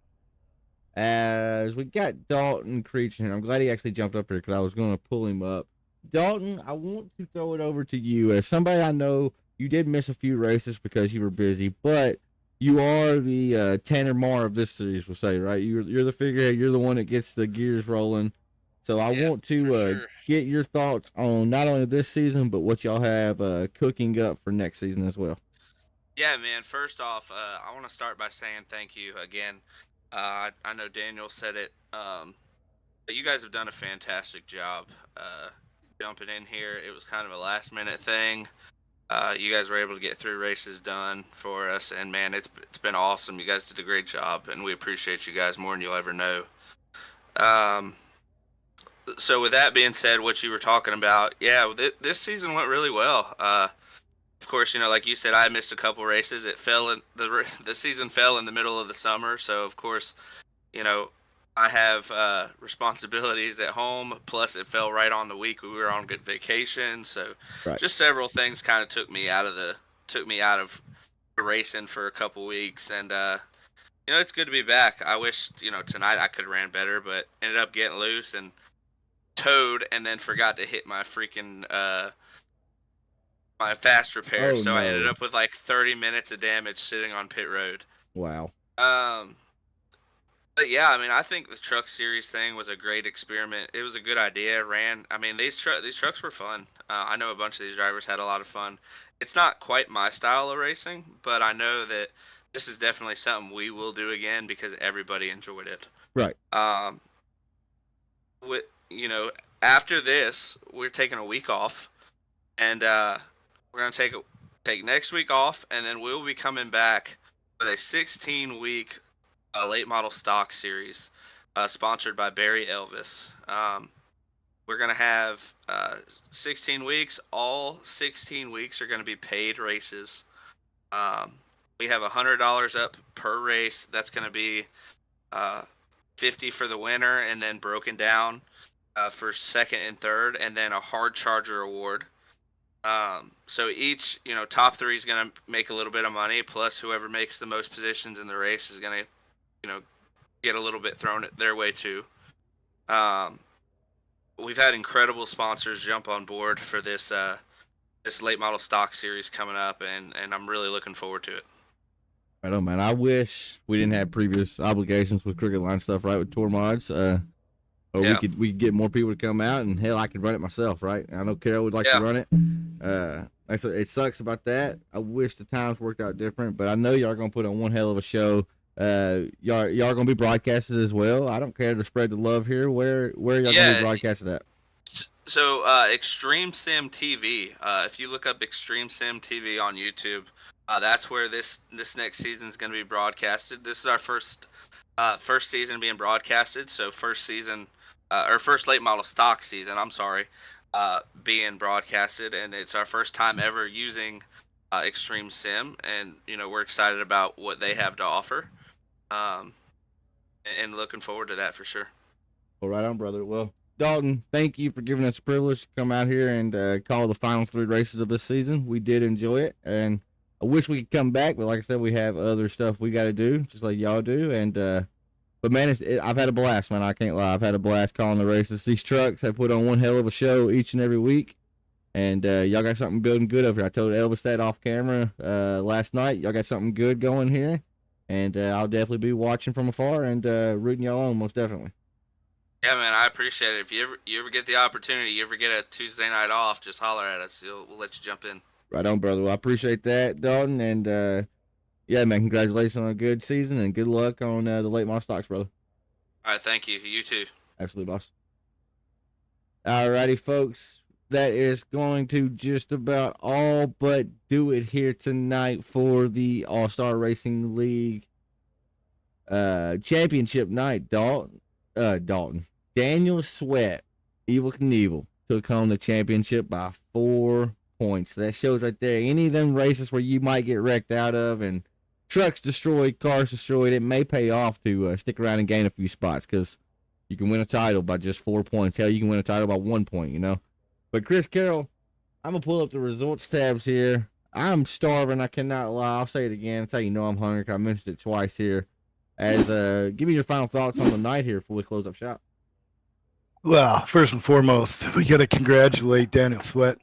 As we got Dalton Creech here, I'm glad he actually jumped up here because I was going to pull him up. Dalton, I want to throw it over to you. As somebody I know, you did miss a few races because you were busy, but you are the Tanner Marr of this series, we'll say, right? You're the figurehead. You're the one that gets the gears rolling. So I want to get your thoughts on not only this season, but what y'all have cooking up for next season as well. Yeah, man. First off, I want to start by saying thank you again. I know Daniel said it, but you guys have done a fantastic job jumping in here. It was kind of a last-minute thing. You guys were able to get 3 races done for us, and man, it's been awesome. You guys did a great job, and we appreciate you guys more than you'll ever know. So with that being said, what you were talking about, yeah, this season went really well. Of course, you know, like you said, I missed a couple races. It fell in the season fell in the middle of the summer, so of course, you know, I have responsibilities at home. Plus, it fell right on the week we were on good vacation, so just several things kind of took me out of racing for a couple weeks, and you know, it's good to be back. I wish, you know, tonight I could have ran better, but ended up getting loose and towed, and then forgot to hit my freaking my fast repair, so I ended up with like 30 minutes of damage sitting on pit road. Wow. But yeah, I mean, I think the truck series thing was a great experiment. It was a good idea. I mean, these trucks were fun. I know a bunch of these drivers had a lot of fun. It's not quite my style of racing, but I know that this is definitely something we will do again because everybody enjoyed it. Right. You know, after this, we're taking a week off, and we're gonna take next week off, and then we'll be coming back with a 16-week late model stock series sponsored by Barry Elvis. We're gonna have 16 weeks. All 16 weeks are gonna be paid races. We have $100 up per race. That's gonna be $50 for the winner, and then broken down for second and third, and then a hard charger award. So each, you know, top 3 is going to make a little bit of money, plus whoever makes the most positions in the race is going to, you know, get a little bit thrown their way too. We've had incredible sponsors jump on board for this this late model stock series coming up, and I'm really looking forward to it. Right on, man. I wish we didn't have previous obligations with Cricket Line stuff, right, with tour mods. Or we could get more people to come out, and hell, I could run it myself, right? I know Carol would like to run it. It sucks about that. I wish the times worked out different, but I know y'all are gonna put on one hell of a show. Y'all gonna be broadcasted as well. I don't care to spread the love here. Where y'all gonna be broadcasted at? So Extreme Sim TV. If you look up Extreme Sim TV on YouTube, that's where this next season is gonna be broadcasted. This is our first season being broadcasted. So first late model stock season, being broadcasted, and it's our first time ever using Extreme Sim, and you know, we're excited about what they have to offer, and looking forward to that for sure. Well, right on, brother. Well, Dalton, thank you for giving us the privilege to come out here and call the final 3 races of this season. We did enjoy it, and I wish we could come back, but like I said, we have other stuff we got to do, just like y'all do. And but man, I've had a blast, man. I can't lie. I've had a blast calling the races. These trucks have put on one hell of a show each and every week, and y'all got something building good over here. I told Elvis that off camera last night. Y'all got something good going here, and I'll definitely be watching from afar and rooting y'all on, most definitely. Yeah, man, I appreciate it. If you ever get the opportunity, you ever get a Tuesday night off, just holler at us. We'll let you jump in. Right on, brother. Well, I appreciate that, Dalton, and yeah, man, congratulations on a good season, and good luck on the late model stocks, brother. All right, thank you. You too. Absolutely, boss. All righty, folks. That is going to just about all but do it here tonight for the All-Star Racing League championship night. Dalton. Daniel Sweat, Evil Knievel, took home the championship by 4 points. That shows right there. Any of them races where you might get wrecked out of and trucks destroyed, cars destroyed, it may pay off to stick around and gain a few spots, because you can win a title by just 4 points. Hell, you can win a title by 1 point, you know. But Chris Carroll, I'm going to pull up the results tabs here. I'm starving. I cannot lie. I'll say it again. That's how you know I'm hungry, 'cause I mentioned it twice here. As give me your final thoughts on the night here before we close up shop. Well, first and foremost, we got to congratulate Daniel Sweat.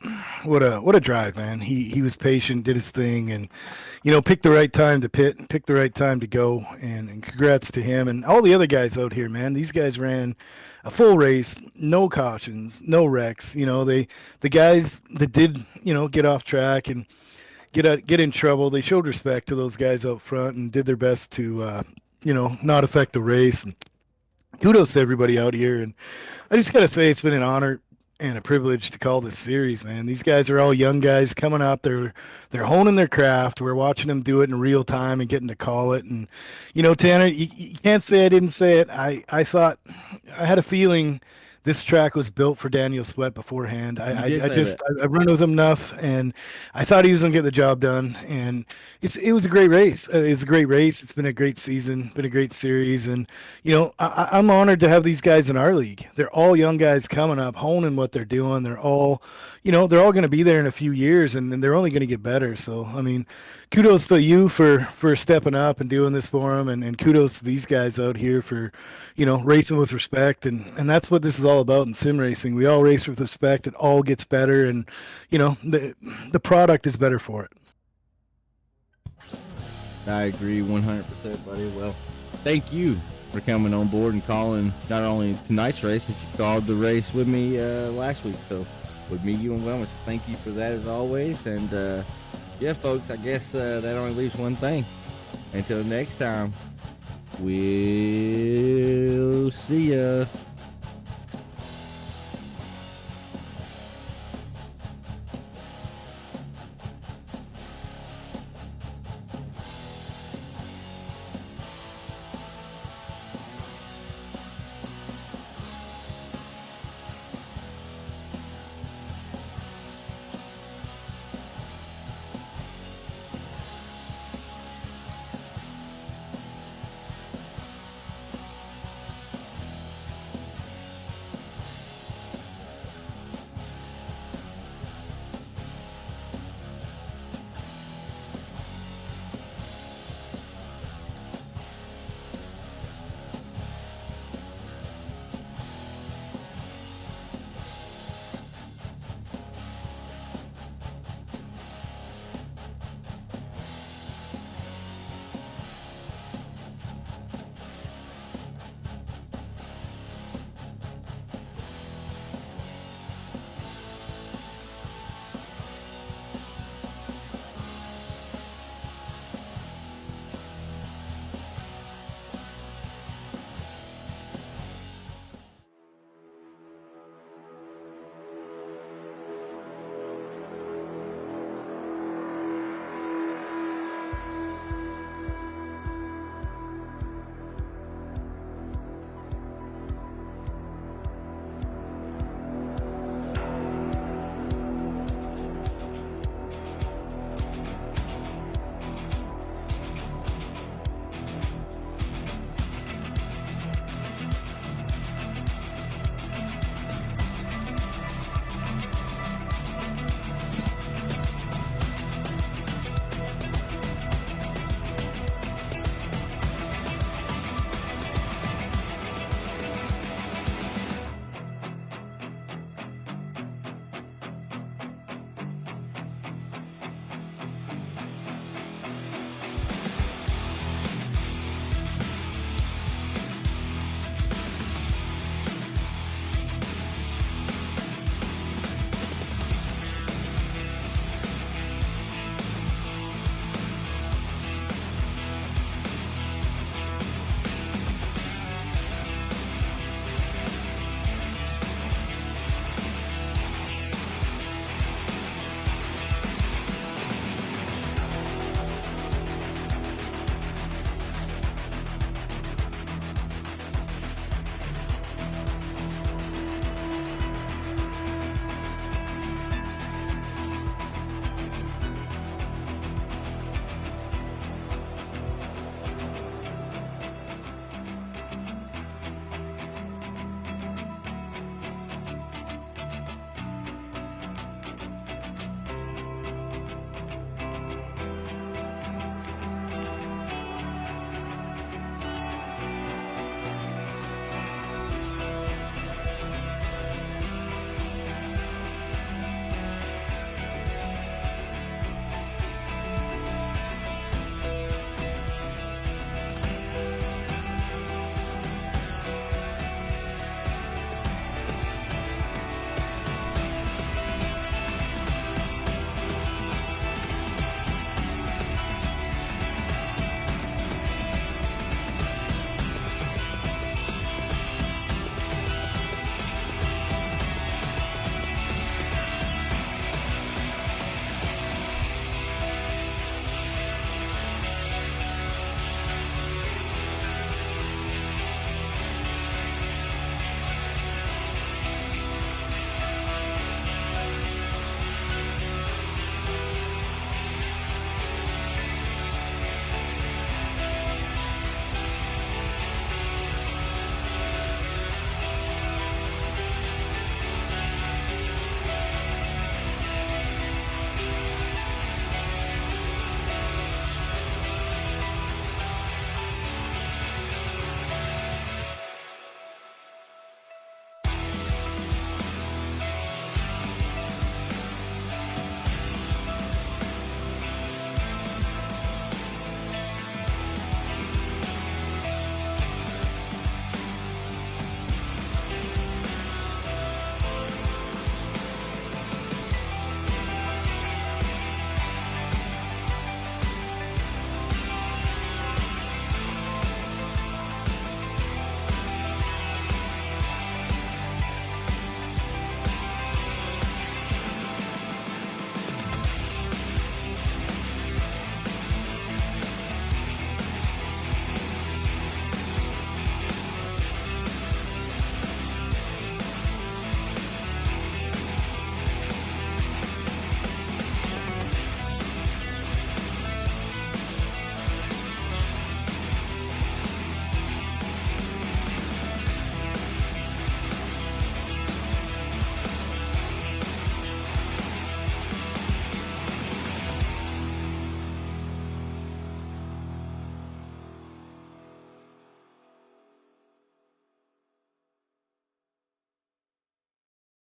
What a drive, man. He was patient, did his thing, and picked the right time to pit, picked the right time to go, and congrats to him and all the other guys out here, man. These guys ran a full race, no cautions, no wrecks. The guys that did get off track and get in trouble, they showed respect to those guys out front and did their best to not affect the race. And kudos to everybody out here. And I just got to say, it's been an honor and a privilege to call this series, man. These guys are all young guys coming up. They're honing their craft. We're watching them do it in real time and getting to call it. And, Tanner, you can't say I didn't say it. I thought, I had a feeling this track was built for Daniel Sweat beforehand. I run with him enough, and I thought he was going to get the job done. And it was a great race. It's a great race. It's been a great season, been a great series. And, I'm honored to have these guys in our league. They're all young guys coming up, honing what they're doing. They're all, they're all going to be there in a few years, and they're only going to get better. So, I mean, kudos to you for stepping up and doing this for them, and kudos to these guys out here for, racing with respect. And that's what this is all about in sim racing. We all race with respect. It all gets better, and, the product is better for it. I agree 100%, buddy. Well, thank you for coming on board and calling not only tonight's race, but you called the race with me last week. So, with me, you and Wellness, thank you for that as always. And, yeah, folks, I guess that only leaves one thing. Until next time, we'll see ya.